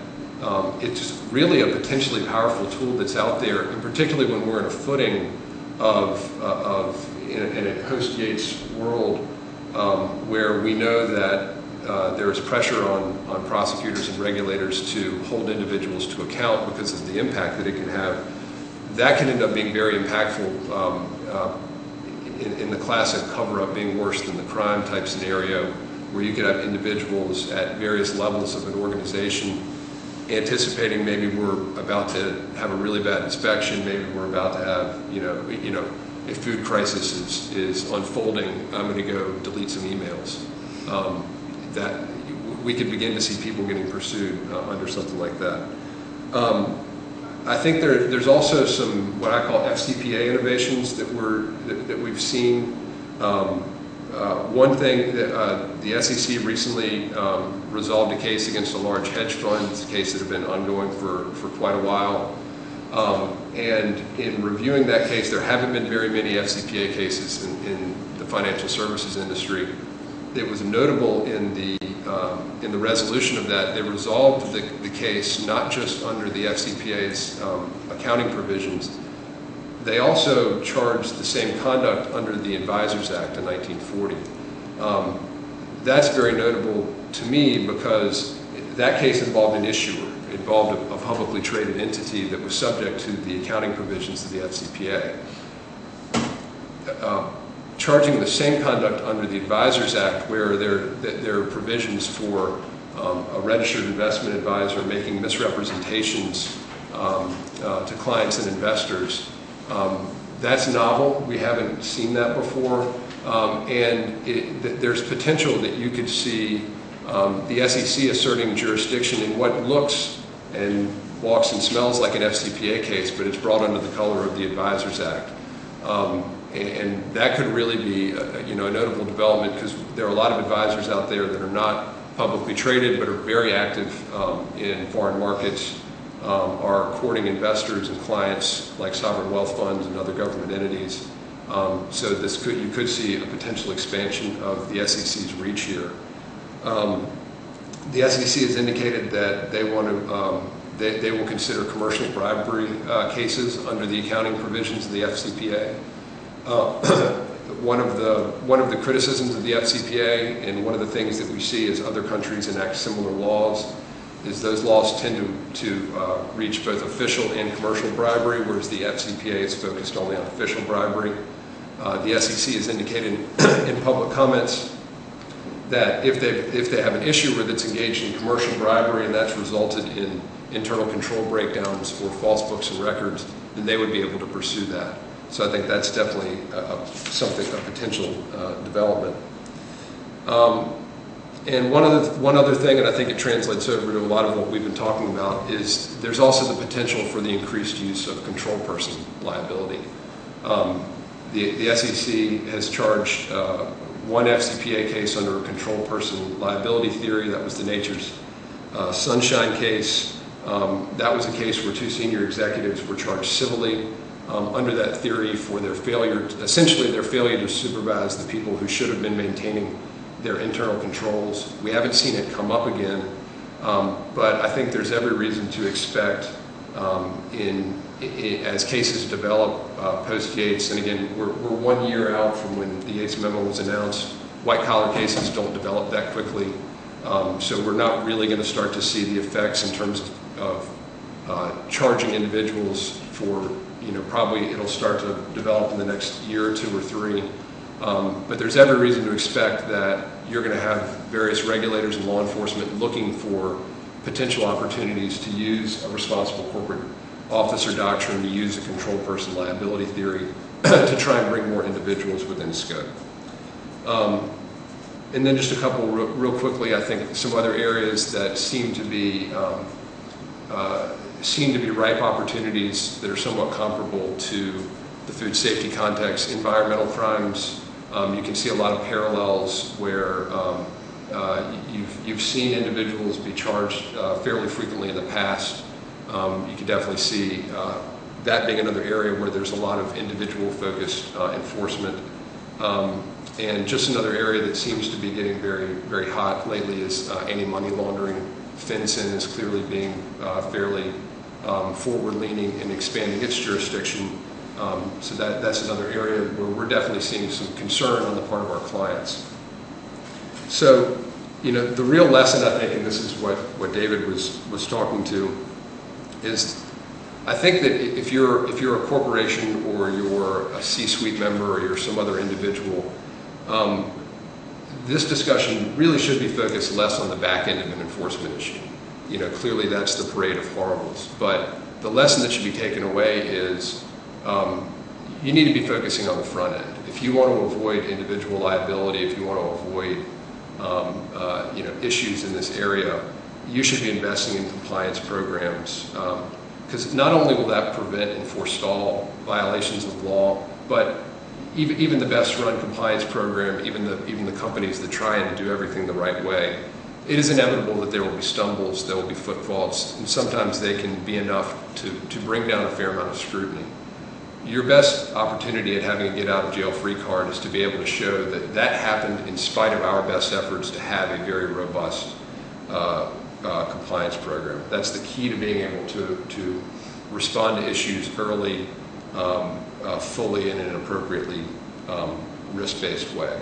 it's really a potentially powerful tool that's out there, and particularly when we're in a footing in a post-Yates world where we know that there is pressure on prosecutors and regulators to hold individuals to account because of the impact that it can have. That can end up being very impactful in the classic cover-up being worse than the crime type scenario, where you could have individuals at various levels of an organization anticipating maybe we're about to have a really bad inspection, maybe we're about to have, you know, a food crisis is unfolding, I'm going to go delete some emails. That we could begin to see people getting pursued under something like that. I think there's also some what I call FCPA innovations that we've seen. One thing that the SEC recently resolved a case against a large hedge fund. It's a case that had been ongoing for quite a while. And in reviewing that case, there haven't been very many FCPA cases in the financial services industry. It was notable in the resolution of that, they resolved the case not just under the FCPA's accounting provisions. They also charged the same conduct under the Advisors Act in 1940. That's very notable to me because that case involved an issuer. It involved a publicly traded entity that was subject to the accounting provisions of the FCPA. Charging the same conduct under the Advisors Act, where there are provisions for a registered investment advisor making misrepresentations to clients and investors. That's novel. We haven't seen that before. And there's potential that you could see the SEC asserting jurisdiction in what looks and walks and smells like an FCPA case, but it's brought under the color of the Advisors Act. And that could really be a notable development because there are a lot of advisors out there that are not publicly traded but are very active in foreign markets, are courting investors and clients like sovereign wealth funds and other government entities. So you could see a potential expansion of the SEC's reach here. The SEC has indicated that they want to they will consider commercial bribery cases under the accounting provisions of the FCPA. One of the criticisms of the FCPA, and one of the things that we see as other countries enact similar laws, is those laws tend to reach both official and commercial bribery, whereas the FCPA is focused only on official bribery. The SEC has indicated in public comments that if they have an issuer that's engaged in commercial bribery and that's resulted in internal control breakdowns or false books and records, then they would be able to pursue that. So I think that's definitely a potential development. And one other thing, and I think it translates over to a lot of what we've been talking about, is there's also the potential for the increased use of control person liability. The SEC has charged one FCPA case under a controlled person liability theory. That was the Nature's Sunshine case. That was a case where 2 senior executives were charged civilly under that theory for their failure, essentially their failure to supervise the people who should have been maintaining their internal controls. We haven't seen it come up again, but I think there's every reason to expect as cases develop post-Yates, and again, we're 1 year out from when the Yates memo was announced. White-collar cases don't develop that quickly, so we're not really going to start to see the effects in terms of charging individuals for, probably it'll start to develop in the next year or 2 or 3. But there's every reason to expect that you're going to have various regulators and law enforcement looking for potential opportunities to use a responsible corporate officer doctrine, to use a controlled person liability theory to try and bring more individuals within scope. And then just a couple real quickly, I think some other areas that seem to be ripe opportunities that are somewhat comparable to the food safety context. Environmental crimes, you can see a lot of parallels where you've seen individuals be charged fairly frequently in the past. You can definitely see that being another area where there's a lot of individual-focused enforcement. And just another area that seems to be getting very, very hot lately is anti-money laundering. FinCEN is clearly being fairly forward-leaning and expanding its jurisdiction. So that's another area where we're definitely seeing some concern on the part of our clients. So, the real lesson, I think, and this is what David was talking to, is I think that if you're a corporation or you're a C-suite member or you're some other individual, this discussion really should be focused less on the back end of an enforcement issue. Clearly that's the parade of horribles. But the lesson that should be taken away is you need to be focusing on the front end. If you want to avoid individual liability, if you want to avoid issues in this area, you should be investing in compliance programs, because not only will that prevent and forestall violations of law, but even the best run compliance program, even the companies that try and do everything the right way, it is inevitable that there will be stumbles, there will be foot faults, and sometimes they can be enough to bring down a fair amount of scrutiny. Your best opportunity at having a get out of jail free card is to be able to show that that happened in spite of our best efforts to have a very robust compliance program. That's the key to being able to respond to issues early, fully, and in an appropriately risk-based way.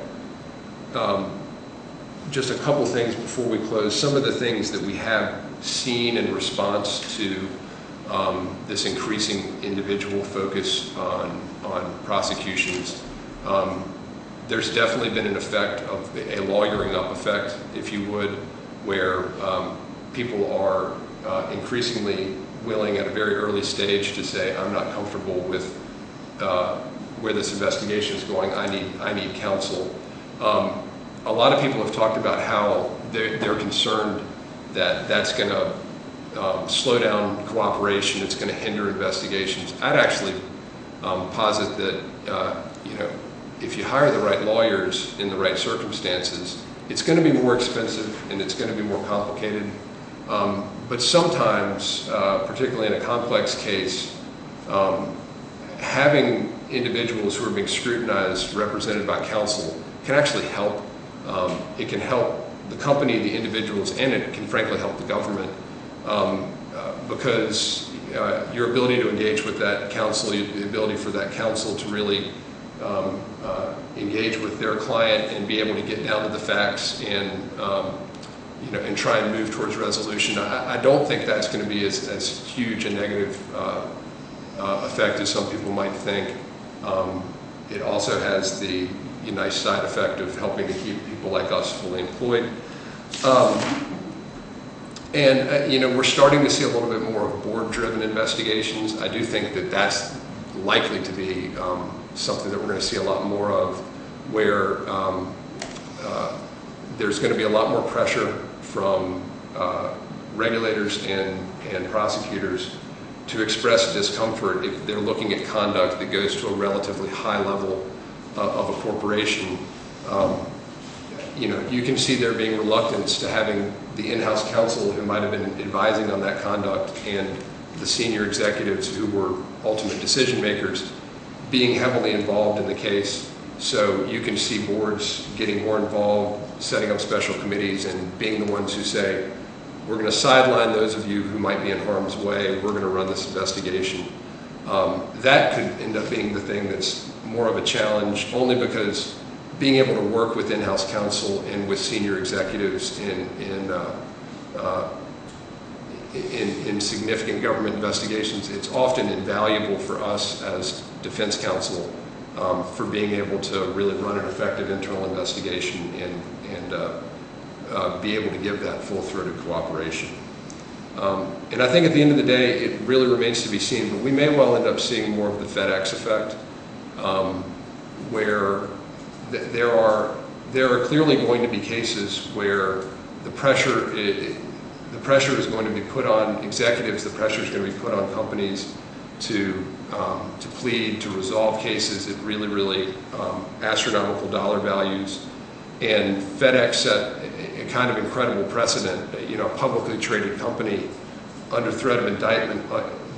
Just a couple things before we close. Some of the things that we have seen in response to this increasing individual focus on prosecutions. There's definitely been an effect of a lawyering up effect, if you would, where people are increasingly willing at a very early stage to say, I'm not comfortable with where this investigation is going, I need counsel. A lot of people have talked about how they're concerned that that's going to slow down cooperation, it's going to hinder investigations. I'd actually posit that if you hire the right lawyers in the right circumstances, it's going to be more expensive and it's going to be more complicated. But sometimes, particularly in a complex case, having individuals who are being scrutinized, represented by counsel, can actually help. It can help the company, the individuals, and it can frankly help the government. Because your ability to engage with that counsel, the ability for that counsel to really engage with their client and be able to get down to the facts and and try and move towards resolution. I don't think that's going to be as huge a negative effect as some people might think. It also has the nice side effect of helping to keep people like us fully employed. We're starting to see a little bit more of board-driven investigations. I do think that that's likely to be something that we're going to see a lot more of, where there's going to be a lot more pressure from regulators and prosecutors to express discomfort if they're looking at conduct that goes to a relatively high level of a corporation. You can see there being reluctance to having the in-house counsel who might have been advising on that conduct and the senior executives who were ultimate decision makers being heavily involved in the case. So you can see boards getting more involved, setting up special committees, and being the ones who say, we're going to sideline those of you who might be in harm's way, we're going to run this investigation. That could end up being the thing that's more of a challenge, only because being able to work with in-house counsel and with senior executives in significant government investigations, it's often invaluable for us as defense counsel for being able to really run an effective internal investigation and be able to give that full-throated cooperation. And I think at the end of the day, it really remains to be seen, but we may well end up seeing more of the FedEx effect, where there are clearly going to be cases where the pressure is going to be put on executives, the pressure is going to be put on companies to plead, to resolve cases at really, really astronomical dollar values. And FedEx set a kind of incredible precedent. A publicly traded company under threat of indictment,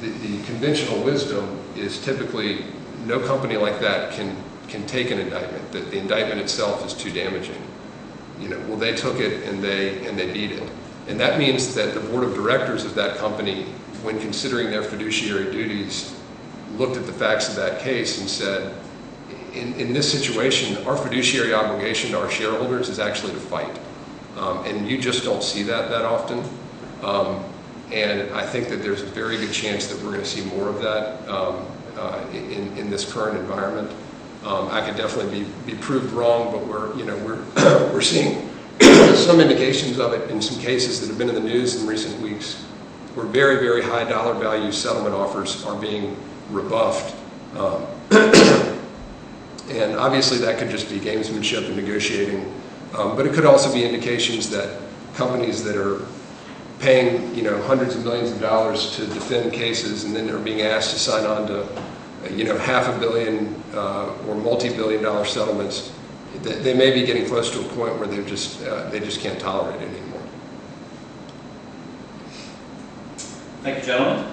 the conventional wisdom is typically no company like that can take an indictment. The indictment itself is too damaging. Well, they took it and they beat it. And that means that the board of directors of that company, when considering their fiduciary duties, looked at the facts of that case and said, in this situation, our fiduciary obligation to our shareholders is actually to fight. And you just don't see that often. And I think that there's a very good chance that we're going to see more of that in this current environment. I could definitely be proved wrong, but we're seeing some indications of it in some cases that have been in the news in recent weeks, where very, very high dollar value settlement offers are being rebuffed. And obviously that could just be gamesmanship and negotiating, but it could also be indications that companies that are paying hundreds of millions of dollars to defend cases and then are being asked to sign on to $500 million or multi-billion-dollar settlements, they may be getting close to a point where they just can't tolerate it anymore. Thank you, gentlemen.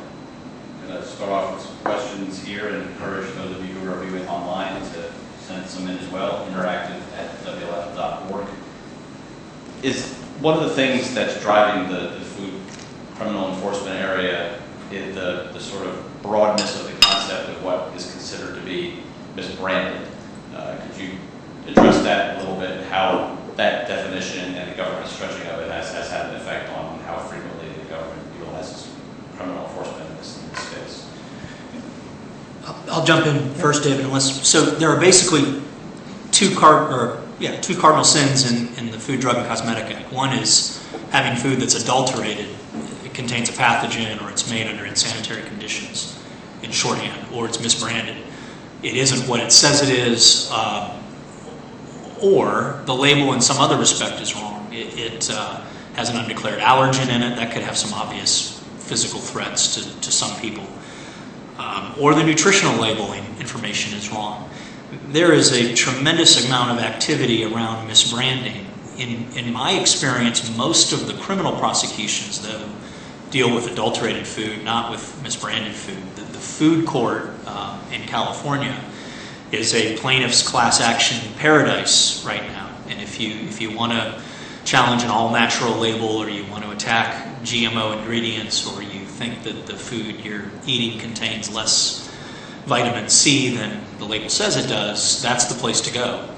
I'm going to start off with some questions here and encourage those of you who are viewing online to send some in as well, interactive@wlf.org. Is one of the things that's driving the food criminal enforcement area is the sort of broadness of the concept of what is considered to be misbranded. Could you address that a little bit, and how that definition and the government stretching of it has had an effect on how frequently the government utilizes criminal enforcement in this space? I'll jump in first, David. So there are basically two cardinal sins in the Food, Drug, and Cosmetic Act. One is having food that's adulterated. It contains a pathogen, or it's made under insanitary conditions, in shorthand, or it's misbranded. It isn't what it says it is, or the label in some other respect is wrong. It has an undeclared allergen in it that could have some obvious physical threats to some people. Or the nutritional labeling information is wrong. There is a tremendous amount of activity around misbranding. In my experience, most of the criminal prosecutions, though, deal with adulterated food, not with misbranded food. The food court in California is a plaintiff's class action paradise right now. And if you want to challenge an all-natural label, or you want to attack GMO ingredients, or you think that the food you're eating contains less vitamin C than the label says it does, that's the place to go.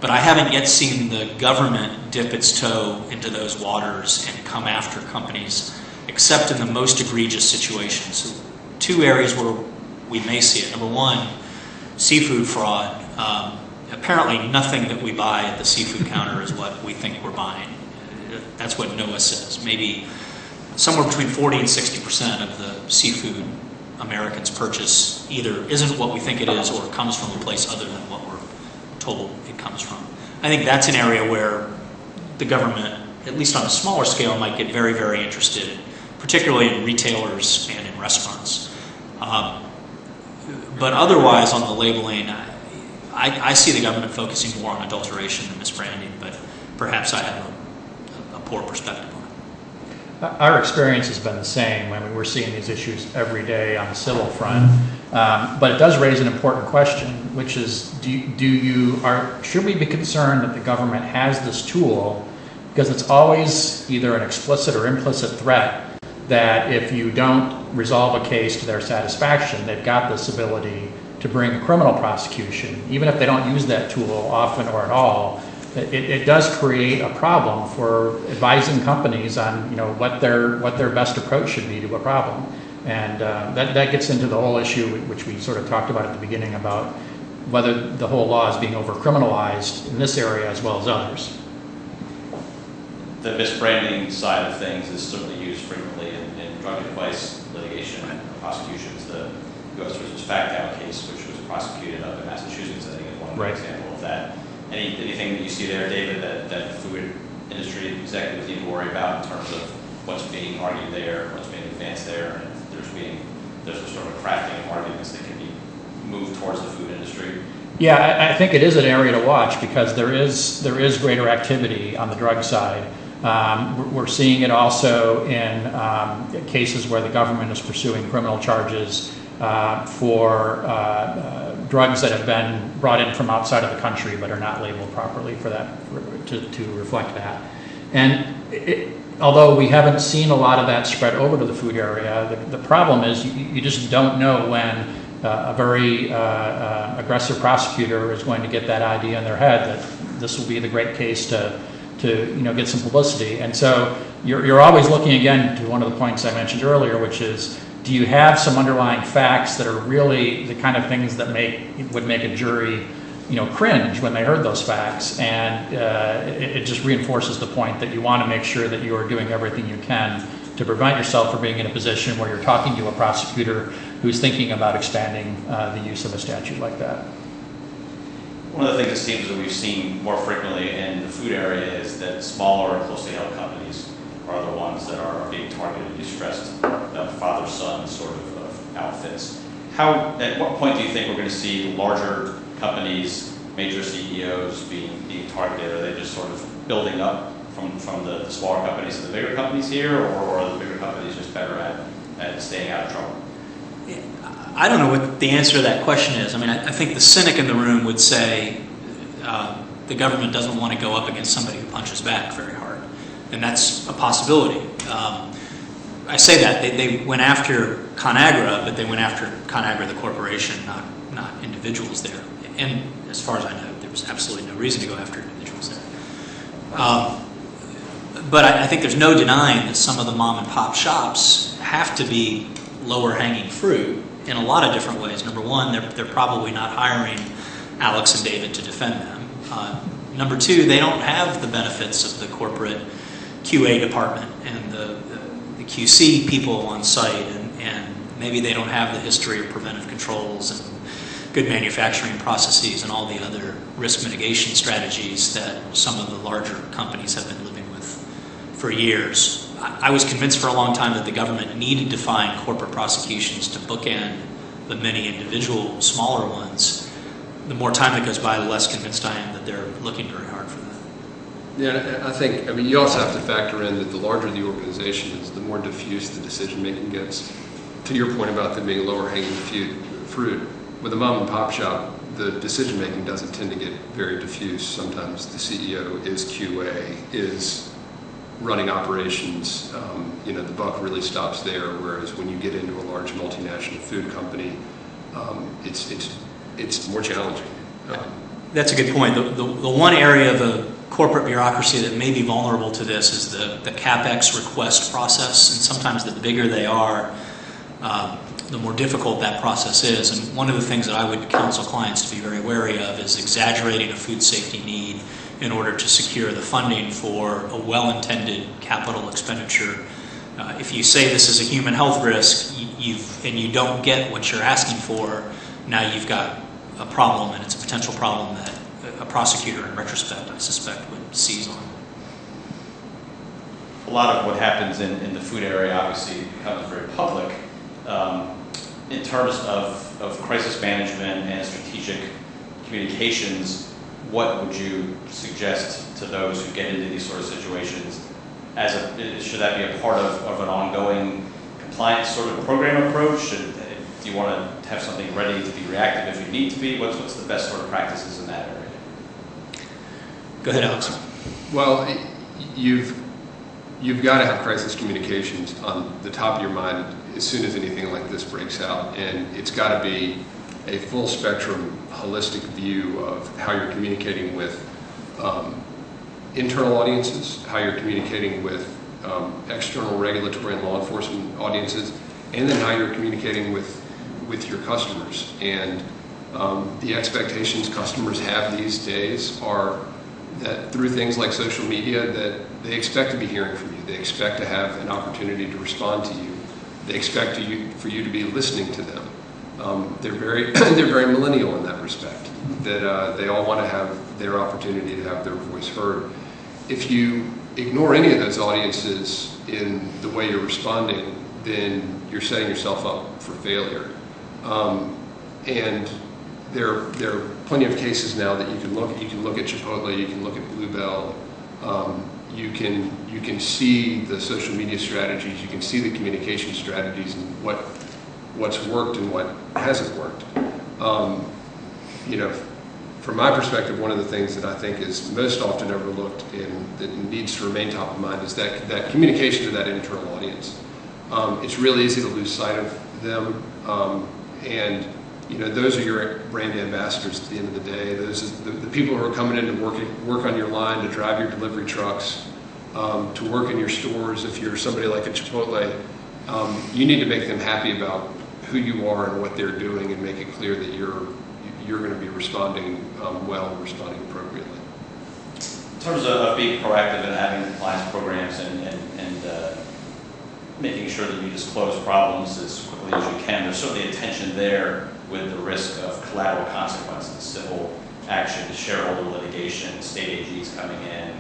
But I haven't yet seen the government dip its toe into those waters and come after companies, except in the most egregious situations. So, two areas where we may see it. Number one, seafood fraud. Apparently nothing that we buy at the seafood counter is what we think we're buying. That's what NOAA says. Maybe somewhere between 40 and 60% of the seafood Americans purchase either isn't what we think it is, or comes from a place other than what we're told it comes from. I think that's an area where the government, at least on a smaller scale, might get very, very interested, particularly in retailers and in in restaurants. But otherwise, on the labeling, I see the government focusing more on adulteration than misbranding, but perhaps I have a poor perspective on it. Our experience has been the same. I mean, we're seeing these issues every day on the civil front. But it does raise an important question, which is, should we be concerned that the government has this tool, because it's always either an explicit or implicit threat that if you don't resolve a case to their satisfaction, they've got this ability to bring a criminal prosecution, even if they don't use that tool often or at all. It does create a problem for advising companies on what their best approach should be to a problem. And that gets into the whole issue, which we sort of talked about at the beginning, about whether the whole law is being over-criminalized in this area as well as others. The misbranding side of things is certainly used frequently in drug advice litigation and prosecutions. The U.S. versus Factow case, which was prosecuted up in Massachusetts, I think is one Right. example of that. Anything that you see there, David, that food industry executives need to worry about in terms of what's being argued there, what's being advanced there, and there's a sort of crafting of arguments that can be moved towards the food industry? Yeah, I think it is an area to watch, because there is greater activity on the drug side. We're seeing it also in cases where the government is pursuing criminal charges for drugs that have been brought in from outside of the country but are not labeled properly for that, to reflect that. And although we haven't seen a lot of that spread over to the food area, the problem is you just don't know when a very aggressive prosecutor is going to get that idea in their head that this will be the great case to get some publicity. And so you're always looking again to one of the points I mentioned earlier, which is, do you have some underlying facts that are really the kind of things that would make a jury cringe when they heard those facts? And it just reinforces the point that you want to make sure that you are doing everything you can to prevent yourself from being in a position where you're talking to a prosecutor who's thinking about expanding the use of a statute like that. One of the things it seems that we've seen more frequently in the food area is that smaller, closely held companies are the ones that are being targeted. You stressed father-son sort of outfits. At what point do you think we're going to see larger companies, major CEOs being targeted? Are they just sort of building up from the smaller companies to the bigger companies here, or are the bigger companies just better at staying out of trouble? I don't know what the answer to that question is. I mean, I think the cynic in the room would say the government doesn't want to go up against somebody who punches back very hard. And that's a possibility. I say that. They went after ConAgra, but they went after ConAgra, the corporation, not individuals there. And as far as I know, there was absolutely no reason to go after individuals there. But I think there's no denying that some of the mom and pop shops have to be lower hanging fruit in a lot of different ways. Number one, they're probably not hiring Alex and David to defend them. Number two, they don't have the benefits of the corporate QA department and the QC people on site, and maybe they don't have the history of preventive controls and good manufacturing processes and all the other risk mitigation strategies that some of the larger companies have been living with for years. I was convinced for a long time that the government needed to find corporate prosecutions to bookend the many individual smaller ones. The more time that goes by, the less convinced I am that they're looking very hard for that. Yeah, you also have to factor in that the larger the organization is, the more diffuse the decision making gets. To your point about them being lower hanging fruit, with a mom and pop shop, the decision making doesn't tend to get very diffuse. Sometimes the CEO is QA, is running operations, the buck really stops there. Whereas when you get into a large multinational food company, it's more challenging. That's a good point. The one area of the corporate bureaucracy that may be vulnerable to this is the CapEx request process, and sometimes the bigger they are, the more difficult that process is. And one of the things that I would counsel clients to be very wary of is exaggerating a food safety need in order to secure the funding for a well-intended capital expenditure. If you say this is a human health risk and you don't get what you're asking for, now you've got a problem, and it's a potential problem that a prosecutor in retrospect, I suspect, would seize on. A lot of what happens in the food area obviously becomes very public in terms of crisis management and strategic communications, what would you suggest to those who get into these sort of situations? Should that be a part of an ongoing compliance sort of program approach? Do you want to have something ready to be reactive if you need to be? What's the best sort of practices in that area? Go ahead, Alex. Well, you've got to have crisis communications on the top of your mind as soon as anything like this breaks out, and it's got to be a full spectrum, holistic view of how you're communicating with internal audiences, how you're communicating with external regulatory and law enforcement audiences, and then how you're communicating with your customers. And the expectations customers have these days are that through things like social media, that they expect to be hearing from you. They expect to have an opportunity to respond to you. They expect for you to be listening to them. They're very millennial in that respect, that they all want to have their opportunity to have their voice heard. If you ignore any of those audiences in the way you're responding, then you're setting yourself up for failure. And there are plenty of cases now that you can look at. You can look at Chipotle, you can look at Bluebell, you can see the social media strategies, you can see the communication strategies and what's worked and what hasn't worked. From my perspective, one of the things that I think is most often overlooked and that needs to remain top of mind is that communication to that internal audience. It's really easy to lose sight of them, and those are your brand ambassadors at the end of the day. Those are the people who are coming in to work on your line, to drive your delivery trucks, to work in your stores. If you're somebody like a Chipotle, you need to make them happy about who you are and what they're doing, and make it clear that you're going to be responding well and responding appropriately. In terms of being proactive and having compliance programs and making sure that you disclose problems as quickly as you can, there's certainly a tension there with the risk of collateral consequences, civil action, shareholder litigation, state AGs coming in,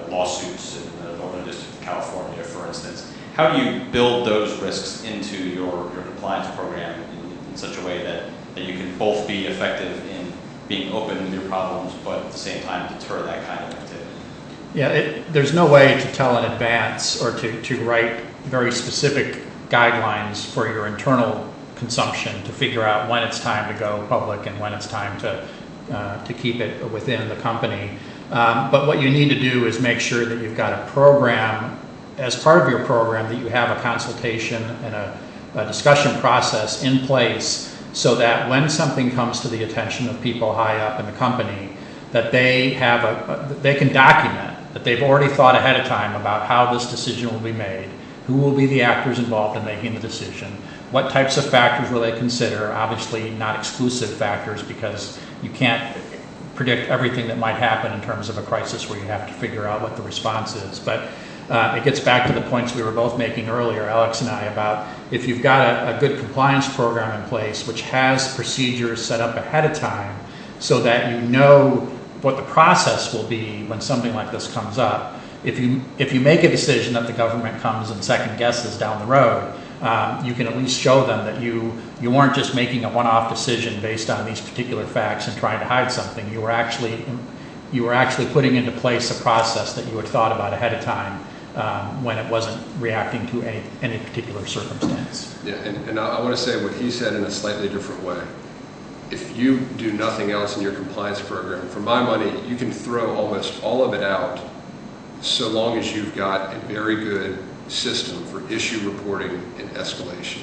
lawsuits in the Northern District of California, for instance. How do you build those risks into your compliance program in such a way that you can both be effective in being open with your problems, but at the same time deter that kind of activity? Yeah, there's no way to tell in advance or to write very specific guidelines for your internal consumption to figure out when it's time to go public and when it's time to keep it within the company. But what you need to do is make sure that you've got a program, as part of your program, that you have a consultation and a discussion process in place so that when something comes to the attention of people high up in the company, that they can document that they've already thought ahead of time about how this decision will be made, who will be the actors involved in making the decision, what types of factors will they consider, obviously not exclusive factors because you can't predict everything that might happen in terms of a crisis where you have to figure out what the response is. But it gets back to the points we were both making earlier, Alex and I, about if you've got a good compliance program in place which has procedures set up ahead of time so that you know what the process will be when something like this comes up. If you make a decision that the government comes and second guesses down the road, you can at least show them that you weren't just making a one-off decision based on these particular facts and trying to hide something. You were actually putting into place a process that you had thought about ahead of time when it wasn't reacting to any particular circumstance. Yeah, and I want to say what he said in a slightly different way. If you do nothing else in your compliance program, for my money, you can throw almost all of it out so long as you've got a very good system for issue reporting and escalation.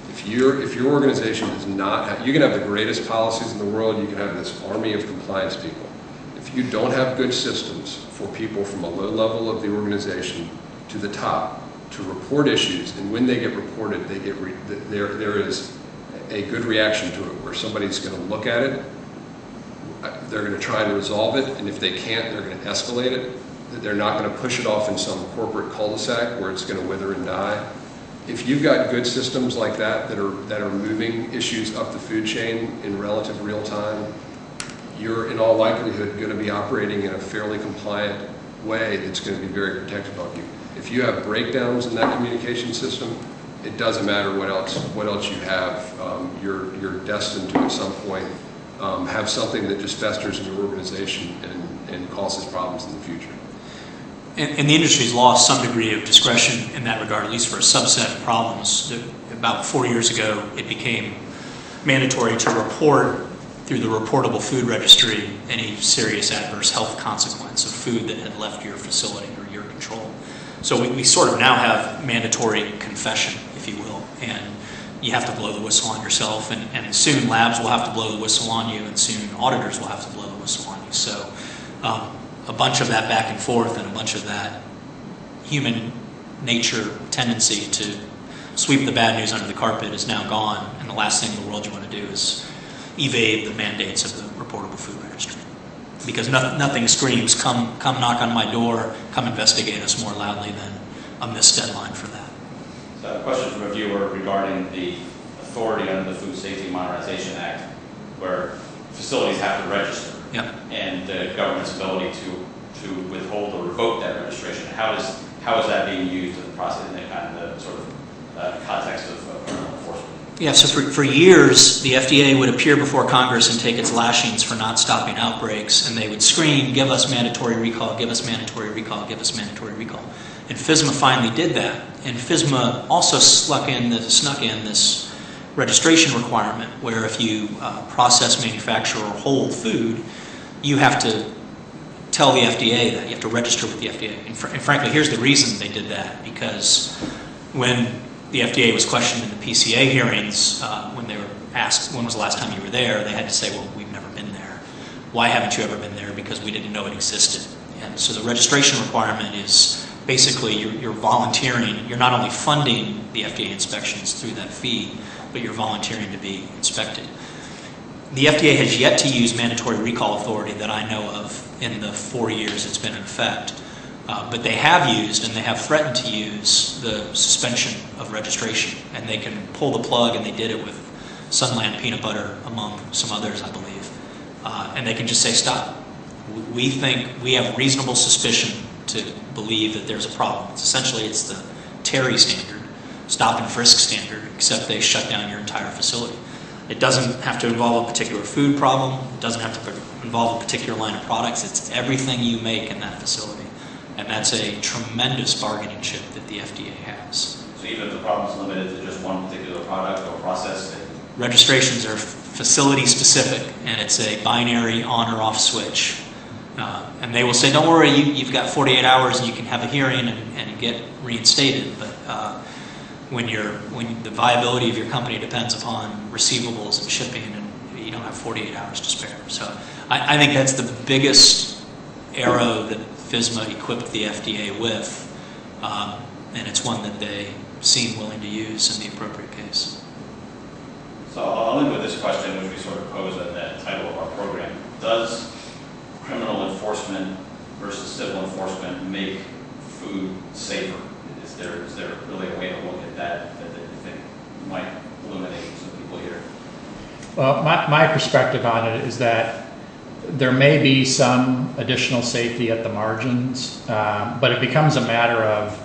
If your organization does not have, you can have the greatest policies in the world, you can have this army of compliance people. If you don't have good systems for people from a low level of the organization to the top to report issues, and when they get reported, there is a good reaction to it where somebody's going to look at it, they're going to try and resolve it, and if they can't, they're going to escalate it. They're not going to push it off in some corporate cul-de-sac where it's going to wither and die. If you've got good systems like that are moving issues up the food chain in relative real time, you're in all likelihood going to be operating in a fairly compliant way that's going to be very protective of you. If you have breakdowns in that communication system, it doesn't matter what else you have. You're destined to at some point have something that just festers in your organization and causes problems in the future. And the industry's lost some degree of discretion in that regard, at least for a subset of problems. About 4 years ago, it became mandatory to report through the reportable food registry any serious adverse health consequence of food that had left your facility or your control. So we sort of now have mandatory confession, if you will, and you have to blow the whistle on yourself, and soon labs will have to blow the whistle on you, and soon auditors will have to blow the whistle on you. So a bunch of that back and forth and a bunch of that human nature tendency to sweep the bad news under the carpet is now gone, and the last thing in the world you want to do is evade the mandates of the reportable food registry. Because nothing screams, come knock on my door, come investigate us more loudly than a missed deadline for that. So a question from a viewer regarding the authority under the Food Safety Modernization Act, where facilities have to register. Yep. And the government's ability to withhold or revoke that registration. How is that being used in the process, in the kind of sort of context of criminal enforcement? Yeah, so for years, the FDA would appear before Congress and take its lashings for not stopping outbreaks, and they would scream, give us mandatory recall, give us mandatory recall, give us mandatory recall. And FSMA finally did that, and FSMA also snuck in this registration requirement where if you process, manufacture, or hold food, you have to tell the FDA that, you have to register with the FDA. And frankly, here's the reason they did that, because when the FDA was questioned in the PCA hearings, when they were asked, when was the last time you were there, they had to say, well, we've never been there. Why haven't you ever been there? Because we didn't know it existed. And so the registration requirement is basically you're volunteering, you're not only funding the FDA inspections through that fee, but you're volunteering to be inspected. The FDA has yet to use mandatory recall authority that I know of in the 4 years it's been in effect. But they have used and they have threatened to use the suspension of registration. And they can pull the plug, and they did it with Sunland Peanut Butter, among some others, I believe. And they can just say, stop. We think we have reasonable suspicion to believe that there's a problem. It's the Terry standard, stop and frisk standard, except they shut down your entire facility. It doesn't have to involve a particular food problem. It doesn't have to involve a particular line of products. It's everything you make in that facility. And that's a tremendous bargaining chip that the FDA has. So even if the problem is limited to just one particular product or process? Registrations are facility specific, and it's a binary on or off switch. And they will say, don't worry, you've got 48 hours and you can have a hearing and get reinstated. But when the viability of your company depends upon receivables and shipping, and you don't have 48 hours to spare. So I think that's the biggest arrow that FSMA equipped the FDA with, and it's one that they seem willing to use in the appropriate case. So I'll end with this question, which we sort of pose in the title of our program. Does criminal enforcement versus civil enforcement make food safer? Is there really a way to look at that you think might illuminate some people here? Well, my perspective on it is that there may be some additional safety at the margins, but it becomes a matter of,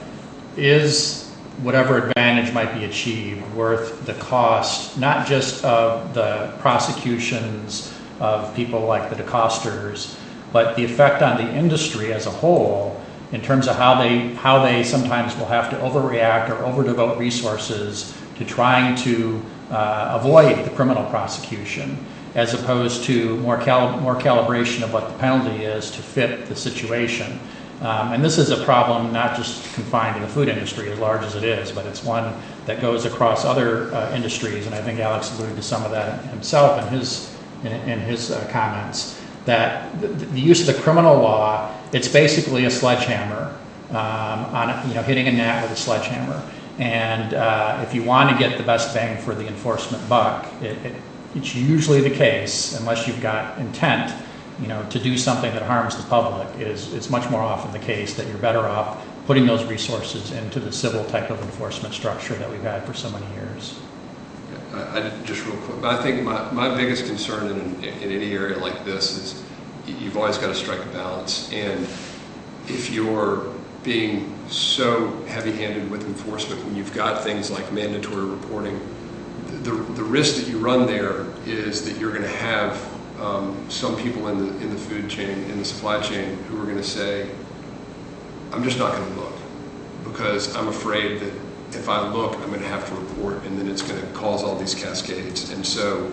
is whatever advantage might be achieved worth the cost, not just of the prosecutions of people like the DeCosters, but the effect on the industry as a whole in terms of how they sometimes will have to overreact or overdevote resources to trying to avoid the criminal prosecution, as opposed to more calibration of what the penalty is to fit the situation. And this is a problem not just confined to the food industry, as large as it is, but it's one that goes across other industries, and I think Alex alluded to some of that himself in his comments, that the use of the criminal law, it's basically a sledgehammer, hitting a gnat with a sledgehammer. And if you want to get the best bang for the enforcement buck, it's usually the case, unless you've got intent, to do something that harms the public, it's much more often the case that you're better off putting those resources into the civil type of enforcement structure that we've had for so many years. I just real quick, I think my biggest concern in any area like this is you've always got to strike a balance. And if you're being so heavy-handed with enforcement when you've got things like mandatory reporting. The risk that you run there is that you're going to have some people in the food chain, in the supply chain, who are going to say, I'm just not going to look because I'm afraid that if I look, I'm going to have to report, and then it's going to cause all these cascades. And so,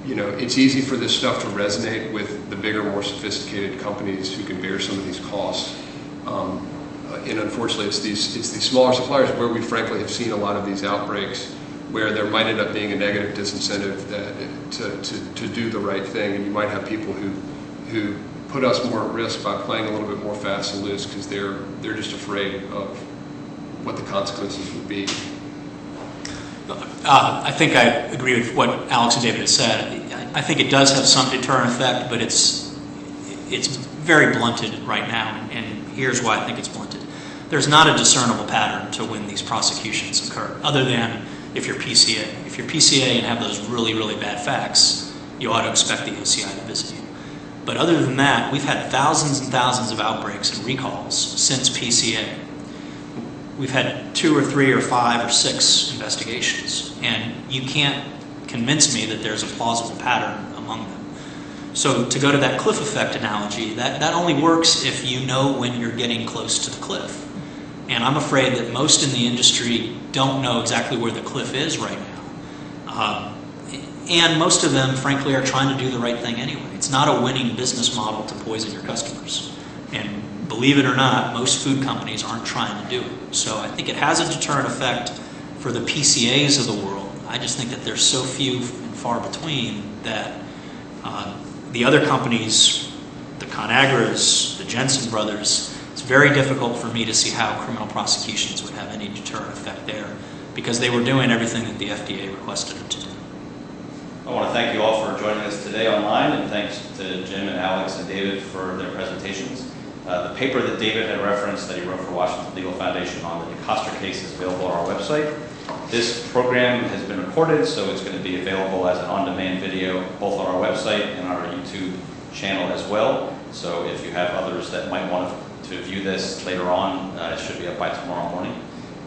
you know, it's easy for this stuff to resonate with the bigger, more sophisticated companies who can bear some of these costs. And unfortunately, it's these smaller suppliers where we frankly have seen a lot of these outbreaks where there might end up being a negative disincentive to do the right thing, and you might have people who put us more at risk by playing a little bit more fast and loose because they're just afraid of what the consequences would be. I think I agree with what Alex and David have said. I think it does have some deterrent effect, but it's very blunted right now, and here's why I think it's blunted. There's not a discernible pattern to when these prosecutions occur, other than if you're PCA. If you're PCA and have those really, really bad facts, you ought to expect the OCI to visit you. But other than that, we've had thousands and thousands of outbreaks and recalls since PCA. We've had 2 or 3 or 5 or 6 investigations, and you can't convince me that there's a plausible pattern among them. So to go to that cliff effect analogy, that only works if you know when you're getting close to the cliff. And I'm afraid that most in the industry don't know exactly where the cliff is right now. And most of them, frankly, are trying to do the right thing anyway. It's not a winning business model to poison your customers. And believe it or not, most food companies aren't trying to do it. So I think it has a deterrent effect for the PCAs of the world. I just think that there's so few and far between that the other companies, the ConAgras, the Jensen brothers, it's very difficult for me to see how criminal prosecutions would have any deterrent effect there because they were doing everything that the FDA requested them to do. I want to thank you all for joining us today online, and thanks to Jim and Alex and David for their presentations. The paper that David had referenced that he wrote for Washington Legal Foundation on the DeCoster case is available on our website. This program has been recorded, so it's going to be available as an on-demand video both on our website and our YouTube channel as well. So if you have others that might want to view this later on, it should be up by tomorrow morning.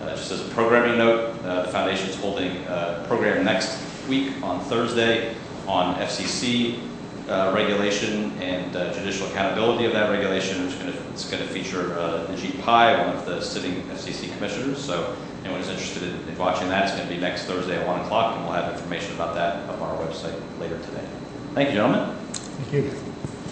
Just as a programming note, the Foundation is holding a program next week on Thursday on FCC regulation and judicial accountability of that regulation. It's going to feature Najib Pai, one of the sitting FCC commissioners. So anyone who's interested in watching that, it's going to be next Thursday at 1 o'clock, and we'll have information about that up on our website later today. Thank you, gentlemen. Thank you.